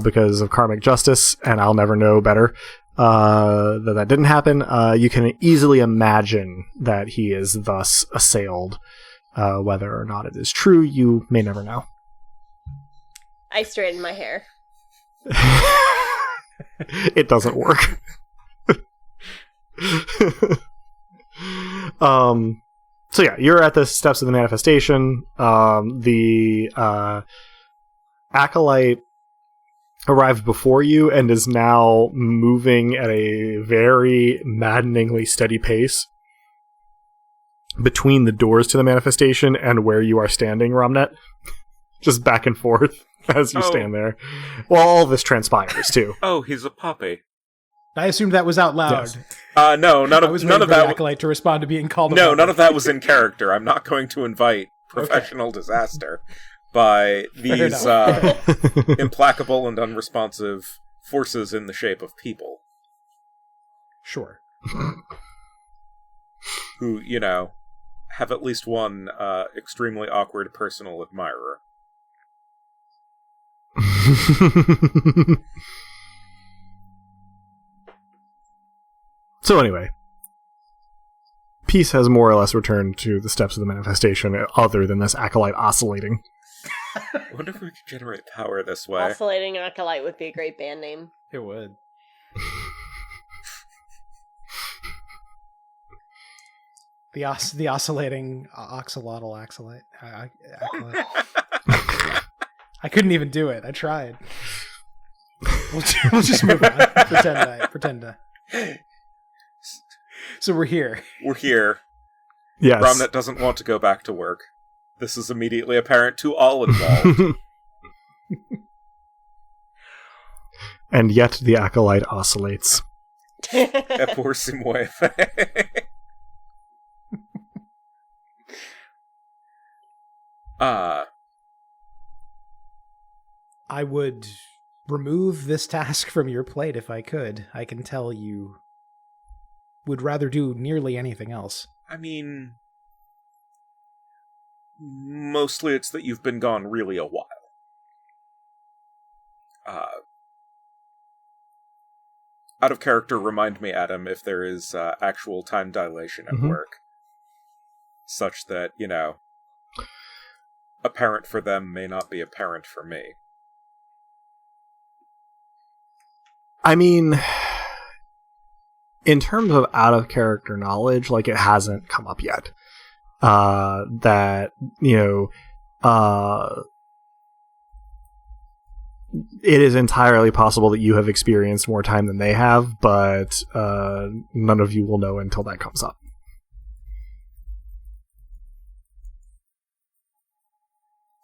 because of karmic justice, and I'll never know better that didn't happen. You can easily imagine that he is thus assailed. Whether or not it is true, you may never know. I straighten my hair. It doesn't work. So yeah, you're at the steps of the manifestation. The acolyte arrived before you and is now moving at a very maddeningly steady pace between the doors to the manifestation and where you are standing, Ramnet. Just back and forth as you stand there. Well, all this transpires too. Oh, he's a puppy. I assumed that was out loud. Yes. No, none I of was none waiting of for the that. acolyte to respond to being called. No, upon. none of that was in character. I'm not going to invite professional disaster by these implacable and unresponsive forces in the shape of people Sure. who, have at least one extremely awkward personal admirer. So anyway, peace has more or less returned to the steps of the manifestation, other than this acolyte oscillating. I wonder if we could generate power this way. Oscillating Acolyte would be a great band name. It would. The oscillating oxalotl acolyte. I couldn't even do it. I tried. We'll just move on. Pretend to. So we're here. We're here. Yes. Ramnet doesn't want to go back to work. This is immediately apparent to all involved. And yet the acolyte oscillates. E por si mueve. I would remove this task from your plate if I could. I can tell you would rather do nearly anything else. I mean, mostly it's that you've been gone really a while. Out of character, remind me, Adam, if there is actual time dilation at work. Such that, apparent for them may not be apparent for me. I mean, in terms of out of character knowledge, like it hasn't come up yet. That, it is entirely possible that you have experienced more time than they have, but none of you will know until that comes up.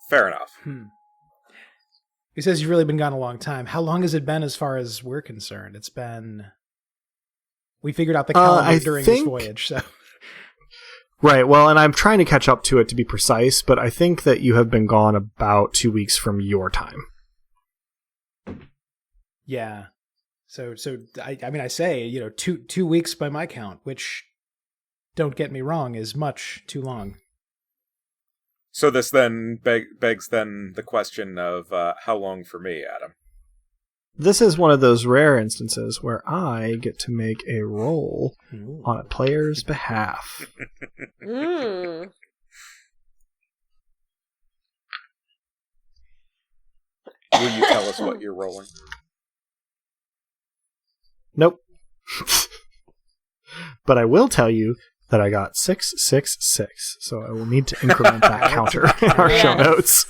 Fair enough. He says you've really been gone a long time. How long has it been as far as we're concerned? It's been... We figured out the calendar during this voyage, so... Right, well, and I'm trying to catch up to it to be precise, but I think that you have been gone about 2 weeks from your time. Yeah. So I say, 2 weeks by my count, which, don't get me wrong, is much too long. So this then begs then the question of how long for me, Adam? This is one of those rare instances where I get to make a roll on a player's behalf. Mm. Will you tell us what you're rolling? Nope. But I will tell you that I got 666, so I will need to increment that counter in our show notes.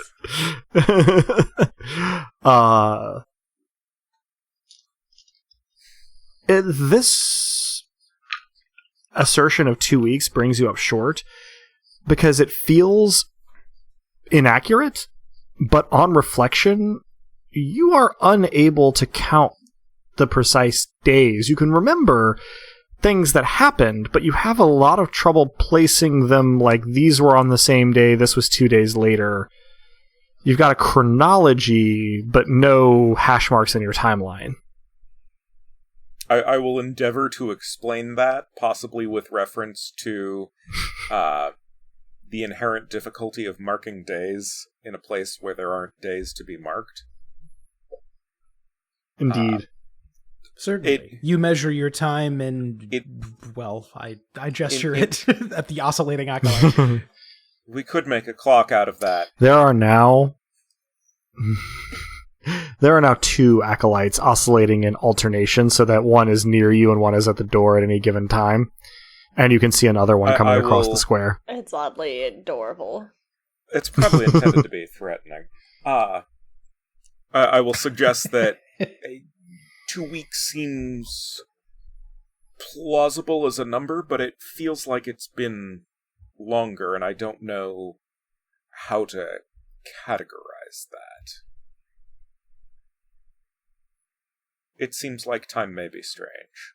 This assertion of 2 weeks brings you up short because it feels inaccurate, but on reflection, you are unable to count the precise days. You can remember things that happened, but you have a lot of trouble placing them like these were on the same day, this was 2 days later. You've got a chronology, but no hash marks in your timeline. I will endeavor to explain that, possibly with reference to the inherent difficulty of marking days in a place where there aren't days to be marked. Indeed. Certainly. You measure your time and, I gesture it at the oscillating acolyte. We could make a clock out of that. There are now 2 acolytes oscillating in alternation so that one is near you and one is at the door at any given time. And you can see another one coming across the square. It's oddly adorable. It's probably intended to be threatening. I will suggest that 2 weeks seems plausible as a number, but it feels like it's been longer, and I don't know how to categorize that. It seems like time may be strange.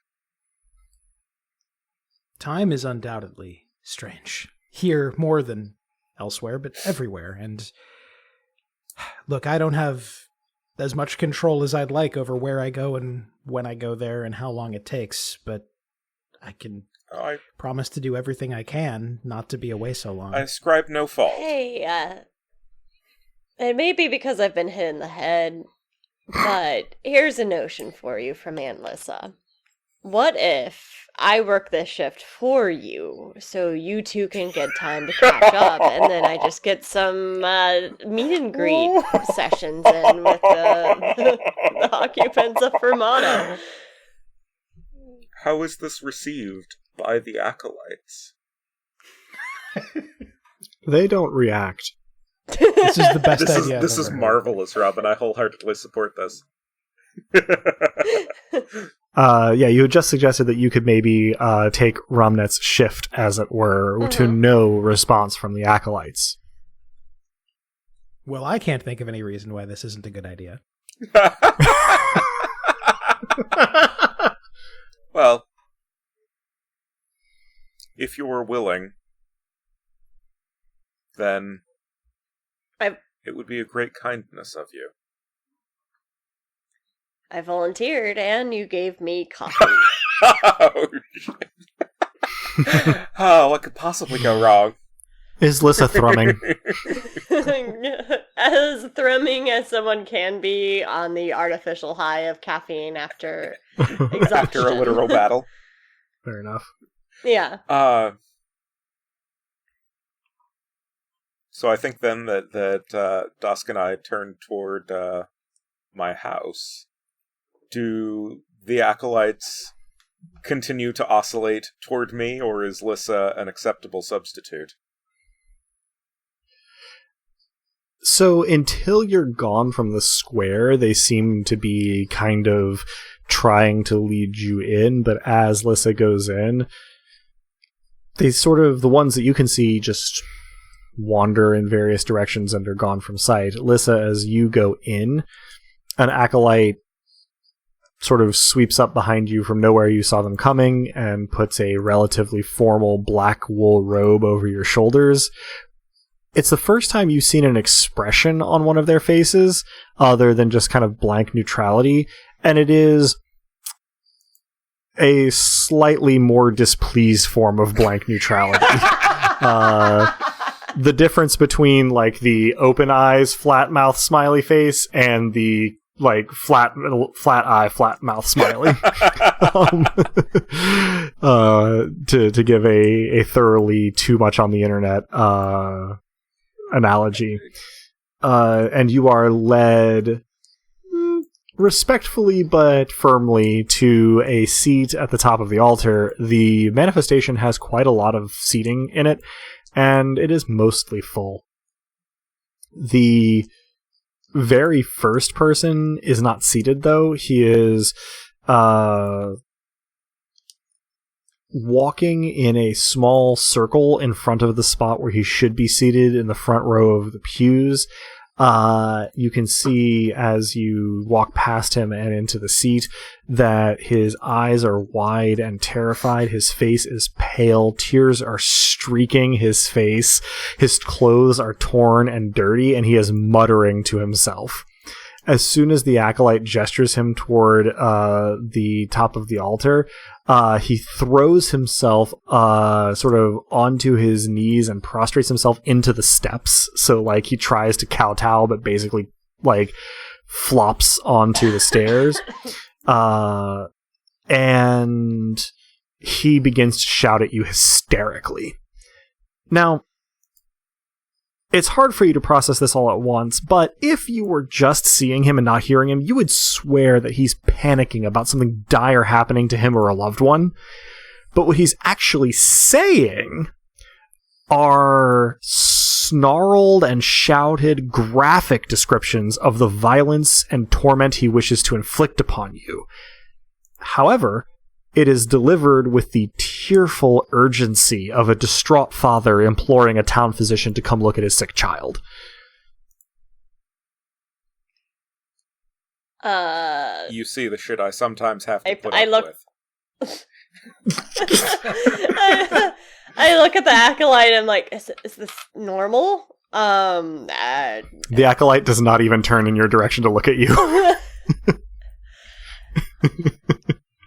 Time is undoubtedly strange. Here more than elsewhere, but everywhere. And look, I don't have as much control as I'd like over where I go and when I go there and how long it takes, but I can promise to do everything I can not to be away so long. I ascribe no fault. Hey, it may be because I've been hit in the head, but here's a notion for you from Aunt Lyssa. What if I work this shift for you, so you two can get time to catch up, and then I just get some meet and greet sessions in with the occupants of Fermata? How is this received by the acolytes? They don't react. This is the best idea. This is marvelous, Rob, and I wholeheartedly support this. You had just suggested that you could maybe take Ramnet's shift, as it were, to no response from the acolytes. Well, I can't think of any reason why this isn't a good idea. Well, if you were willing, then it would be a great kindness of you. I volunteered, and you gave me coffee. Oh, shit. Oh, what could possibly go wrong? Is Lyssa thrumming? As thrumming as someone can be on the artificial high of caffeine after exhaustion. After a literal battle. Fair enough. Yeah. So I think then that Dask and I turned toward my house. Do the acolytes continue to oscillate toward me, or is Lyssa an acceptable substitute? So until you're gone from the square, they seem to be kind of trying to lead you in, but as Lyssa goes in, they sort of, the ones that you can see, just wander in various directions and are gone from sight. Lyssa, as you go in, an acolyte sort of sweeps up behind you from nowhere you saw them coming and puts a relatively formal black wool robe over your shoulders. It's the first time you've seen an expression on one of their faces other than just kind of blank neutrality, and it is a slightly more displeased form of blank neutrality. The difference between like the open eyes, flat mouth smiley face and the like flat eye, flat mouth smiley. To give a thoroughly too much on the internet analogy. And you are led respectfully but firmly to a seat at the top of the altar. The manifestation has quite a lot of seating in it, and it is mostly full. The very first person is not seated, though. He is walking in a small circle in front of the spot where he should be seated in the front row of the pews. You can see as you walk past him and into the seat that his eyes are wide and terrified. His face is pale. Tears are streaking his face. His clothes are torn and dirty, and he is muttering to himself. As soon as the acolyte gestures him toward the top of the altar, he throws himself sort of onto his knees and prostrates himself into the steps. So, like, he tries to kowtow, but basically, like, flops onto the stairs. And he begins to shout at you hysterically. Now, it's hard for you to process this all at once, but if you were just seeing him and not hearing him, you would swear that he's panicking about something dire happening to him or a loved one. But what he's actually saying are snarled and shouted graphic descriptions of the violence and torment he wishes to inflict upon you. However, it is delivered with the tearful urgency of a distraught father imploring a town physician to come look at his sick child. You see the shit I sometimes have to put I up look... with. I look at the acolyte and I'm like, is this normal? The acolyte does not even turn in your direction to look at you.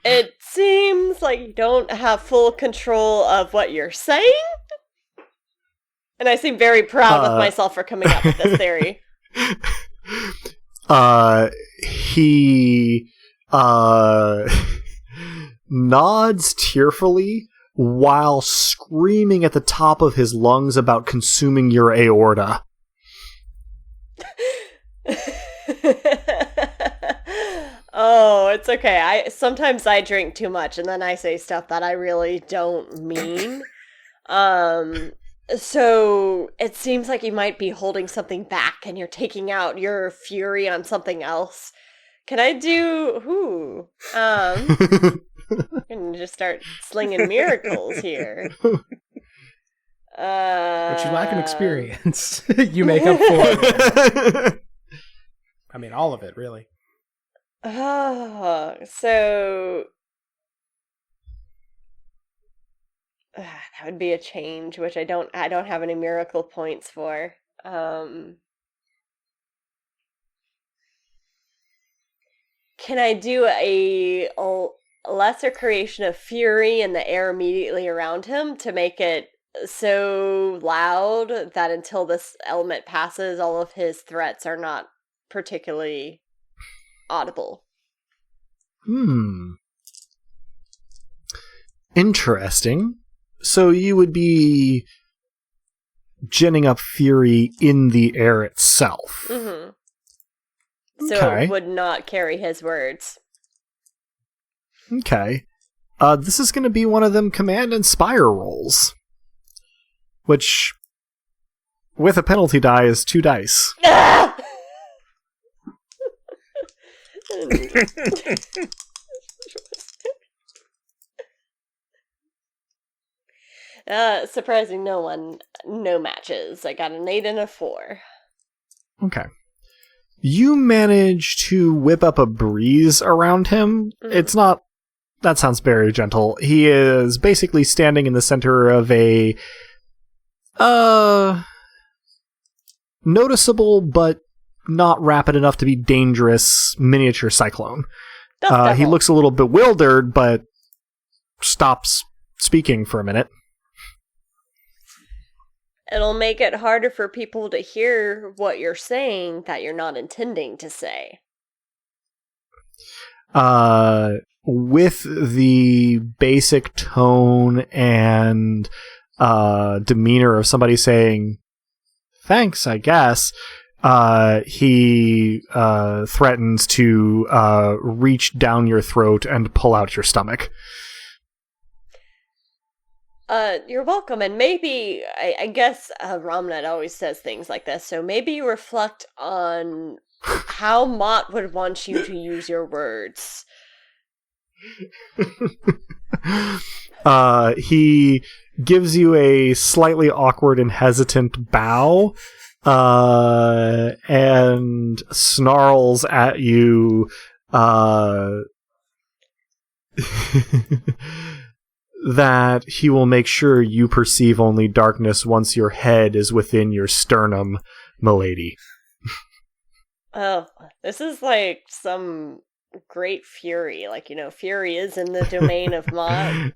It seems like you don't have full control of what you're saying. And I seem very proud with myself for coming up with this theory. He nods tearfully while screaming at the top of his lungs about consuming your aorta. Oh, it's okay. Sometimes I drink too much and then I say stuff that I really don't mean. So it seems like you might be holding something back and you're taking out your fury on something else. Can I do and just start slinging miracles here. But you lack an experience. You make up for it. I mean, all of it, really. So that would be a change, which I don't have any miracle points for. Can I do a lesser creation of fury in the air immediately around him to make it so loud that until this element passes, all of his threats are not particularly audible? Interesting. So you would be ginning up fury in the air itself. Mm-hmm. So Okay. it would not carry his words. Okay. This is going to be one of them Command Inspire rolls. Which, with a penalty die, is 2 dice. Ah! Surprising no matches. I got an 8 and a 4. Okay. You manage to whip up a breeze around him. It's not... That sounds very gentle. He is basically standing in the center of a... noticeable, but not rapid enough to be dangerous miniature cyclone. He looks a little bewildered, but stops speaking for a minute. It'll make it harder for people to hear what you're saying that you're not intending to say. With the basic tone and demeanor of somebody saying, thanks, I guess, he threatens to reach down your throat and pull out your stomach. You're welcome, and maybe, I guess Ramnet always says things like this, so maybe you reflect on how Mott would want you to use your words. He gives you a slightly awkward and hesitant bow, and snarls at you, that he will make sure you perceive only darkness once your head is within your sternum, milady. Oh, this is like some great fury. Like, fury is in the domain of Mott.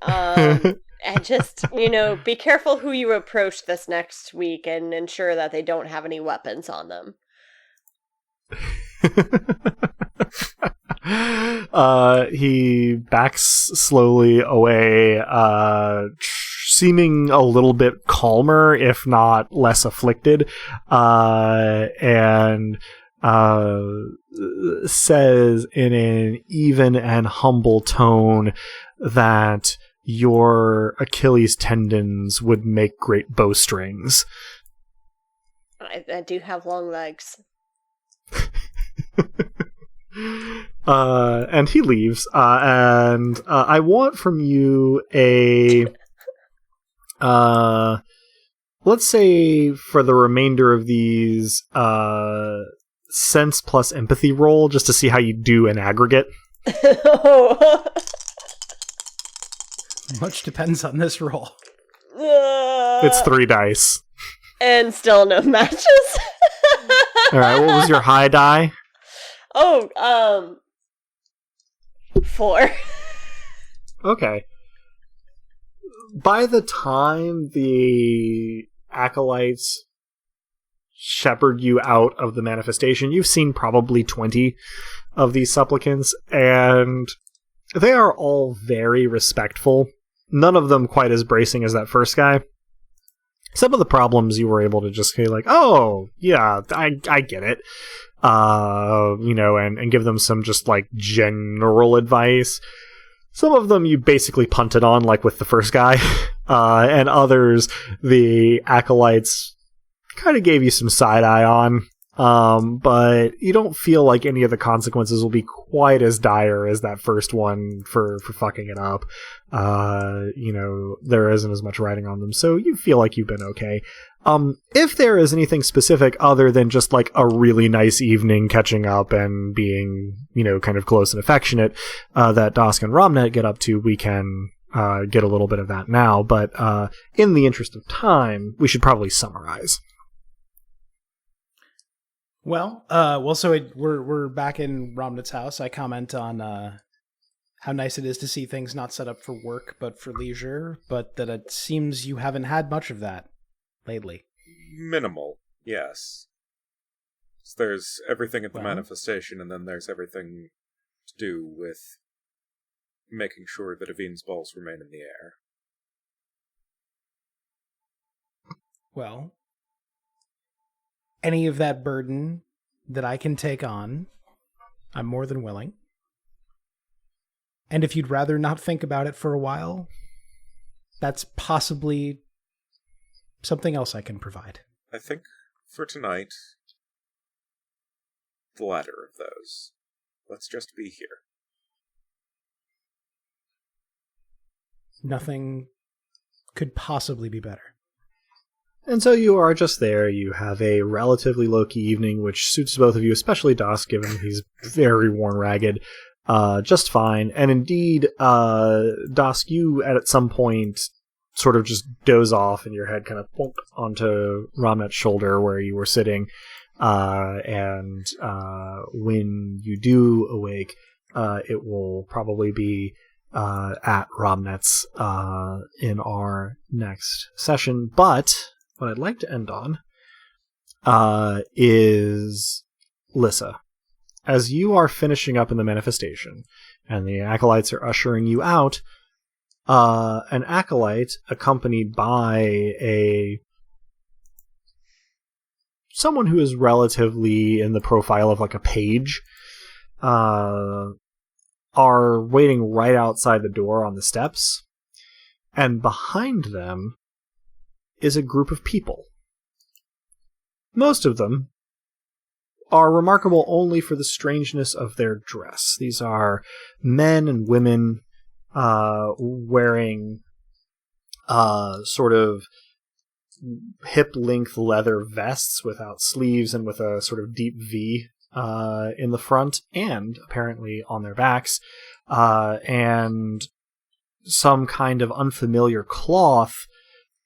And just, be careful who you approach this next week and ensure that they don't have any weapons on them. He backs slowly away, seeming a little bit calmer, if not less afflicted, and says in an even and humble tone that your Achilles tendons would make great bowstrings. I do have long legs. And he leaves, and I want from you a let's say for the remainder of these sense plus empathy roll, just to see how you do in aggregate. Much depends on this roll. It's 3 dice. And still no matches. Alright, what was your high die? 4. Okay. By the time the acolytes shepherd you out of the manifestation, you've seen probably 20 of these supplicants, and they are all very respectful. None of them quite as bracing as that first guy. Some of the problems you were able to just say like, oh, yeah, I get it. And give them some just like general advice. Some of them you basically punted on, like with the first guy, and others the acolytes kind of gave you some side eye on. But you don't feel like any of the consequences will be quite as dire as that first one for fucking it up. There isn't as much riding on them, so you feel like you've been okay. If there is anything specific other than just like a really nice evening catching up and being, kind of close and affectionate, that Dask and Ramnet get up to, we can get a little bit of that now, but in the interest of time, we should probably summarize. Well, so we're back in Ramnet's house. I comment on how nice it is to see things not set up for work but for leisure, but that it seems you haven't had much of that lately. Minimal, yes. So there's everything at the manifestation, and then there's everything to do with making sure that Avine's balls remain in the air. Well, any of that burden that I can take on, I'm more than willing. And if you'd rather not think about it for a while, that's possibly something else I can provide. I think for tonight, the latter of those. Let's just be here. Nothing could possibly be better. And so you are just there. You have a relatively low-key evening, which suits both of you, especially Dask, given he's very worn ragged. Just fine. And indeed, Dask, you at some point sort of just doze off and your head kind of plunk onto Ramnet's shoulder where you were sitting. And when you do awake, it will probably be at Ramnet's in our next session. But what I'd like to end on is Lyssa. As you are finishing up in the manifestation and the acolytes are ushering you out, an acolyte accompanied by someone who is relatively in the profile of like a page are waiting right outside the door on the steps, and behind them is a group of people. Most of them are remarkable only for the strangeness of their dress. These are men and women wearing sort of hip-length leather vests without sleeves and with a sort of deep V in the front and apparently on their backs, and some kind of unfamiliar cloth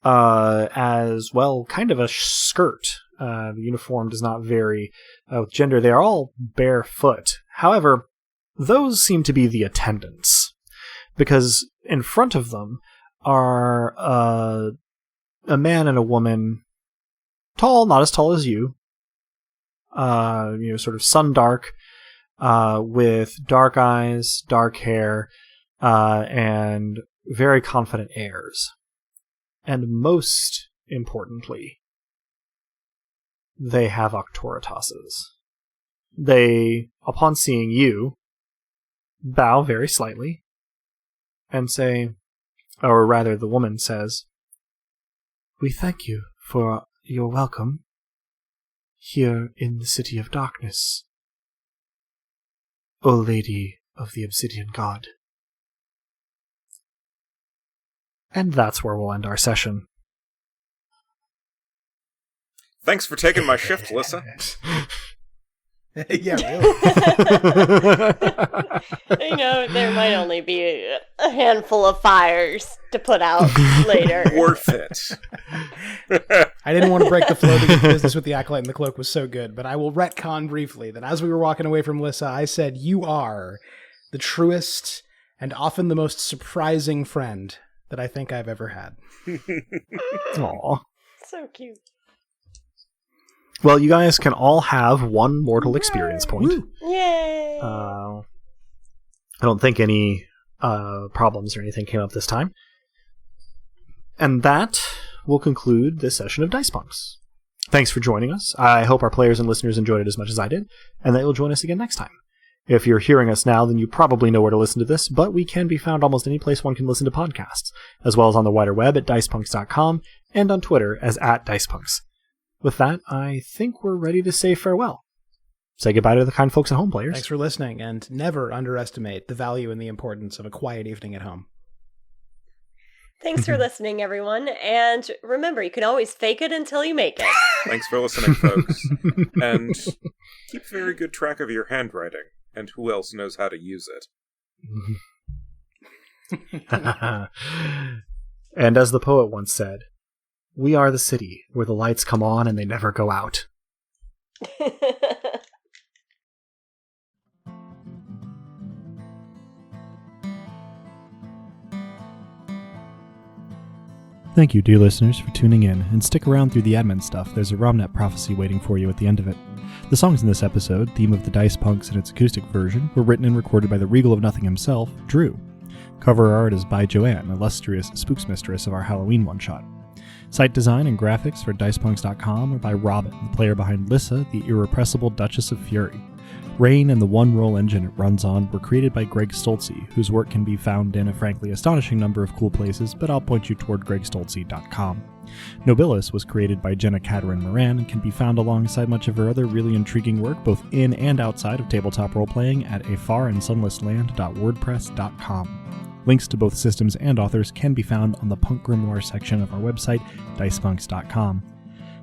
as well, kind of a skirt. The uniform does not vary with gender. They are all barefoot. However, those seem to be the attendants, because in front of them are a man and a woman, tall, not as tall as you, sort of sun dark, with dark eyes, dark hair, and very confident airs. And most importantly, they have Octoritas's. They, upon seeing you, bow very slightly and say, or rather the woman says, "We thank you for your welcome here in the City of Darkness, O Lady of the Obsidian God." And that's where we'll end our session. Thanks for taking my shift, Lyssa. Yeah, really. There might only be a handful of fires to put out later. Worth it. I didn't want to break the flow because the business with the acolyte and the cloak was so good, but I will retcon briefly that as we were walking away from Lyssa, I said, "You are the truest and often the most surprising friend that I think I've ever had." Aww. So cute. Well, you guys can all have one mortal experience point. Woo. Yay! I don't think any problems or anything came up this time. And that will conclude this session of Dice Punks. Thanks for joining us. I hope our players and listeners enjoyed it as much as I did, and that you'll join us again next time. If you're hearing us now, then you probably know where to listen to this, but we can be found almost any place one can listen to podcasts, as well as on the wider web at dicepunks.com and on Twitter as @dicepunks. With that, I think we're ready to say farewell. Say goodbye to the kind folks at home, players. Thanks for listening, and never underestimate the value and the importance of a quiet evening at home. Thanks for listening, everyone. And remember, you can always fake it until you make it. Thanks for listening, folks. And keep very good track of your handwriting and who else knows how to use it. And as the poet once said, "We are the city where the lights come on and they never go out." Thank you, dear listeners, for tuning in, and stick around through the admin stuff. There's a Ramnet prophecy waiting for you at the end of it. The songs in this episode, theme of the Dice Punks and its acoustic version, were written and recorded by the Regal of Nothing himself, Drew. Cover art is by Joanne, illustrious spooks mistress of our Halloween one-shot. Site design and graphics for dicepunks.com are by Robin, the player behind Lyssa, the irrepressible Duchess of Fury. Rain and the one-roll engine it runs on were created by Greg Stolze, whose work can be found in a frankly astonishing number of cool places, but I'll point you toward gregstolze.com. Nobilis was created by Jenna Caterin Moran and can be found alongside much of her other really intriguing work both in and outside of tabletop role-playing at afarandsunlessland.wordpress.com. Links to both systems and authors can be found on the Punk Grimoire section of our website, dicepunks.com.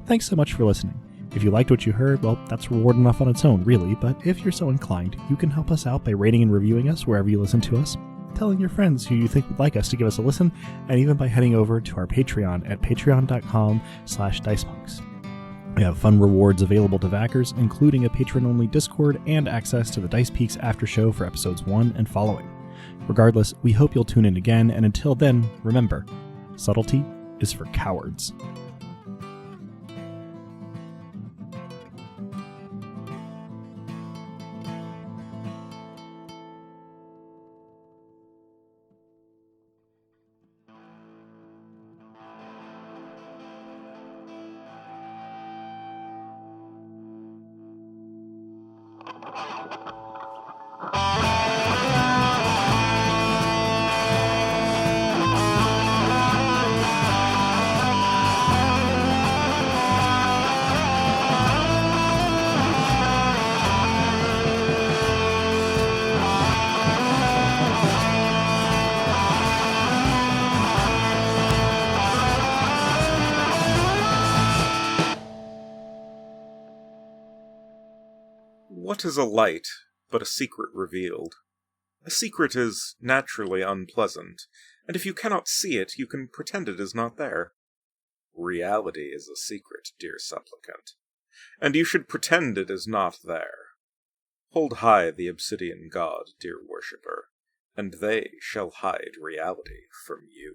Thanks so much for listening. If you liked what you heard, well, that's reward enough on its own, really, but if you're so inclined, you can help us out by rating and reviewing us wherever you listen to us, telling your friends who you think would like us to give us a listen, and even by heading over to our Patreon at patreon.com/dicepunks. We have fun rewards available to backers, including a patron-only Discord and access to the Dice Peaks after show for episodes 1 and following. Regardless, we hope you'll tune in again, and until then, remember, subtlety is for cowards. What is a light but a secret revealed? A secret is naturally unpleasant, and if you cannot see it, you can pretend it is not there. Reality is a secret, dear supplicant, and you should pretend it is not there. Hold high the obsidian god, dear worshipper, and they shall hide reality from you.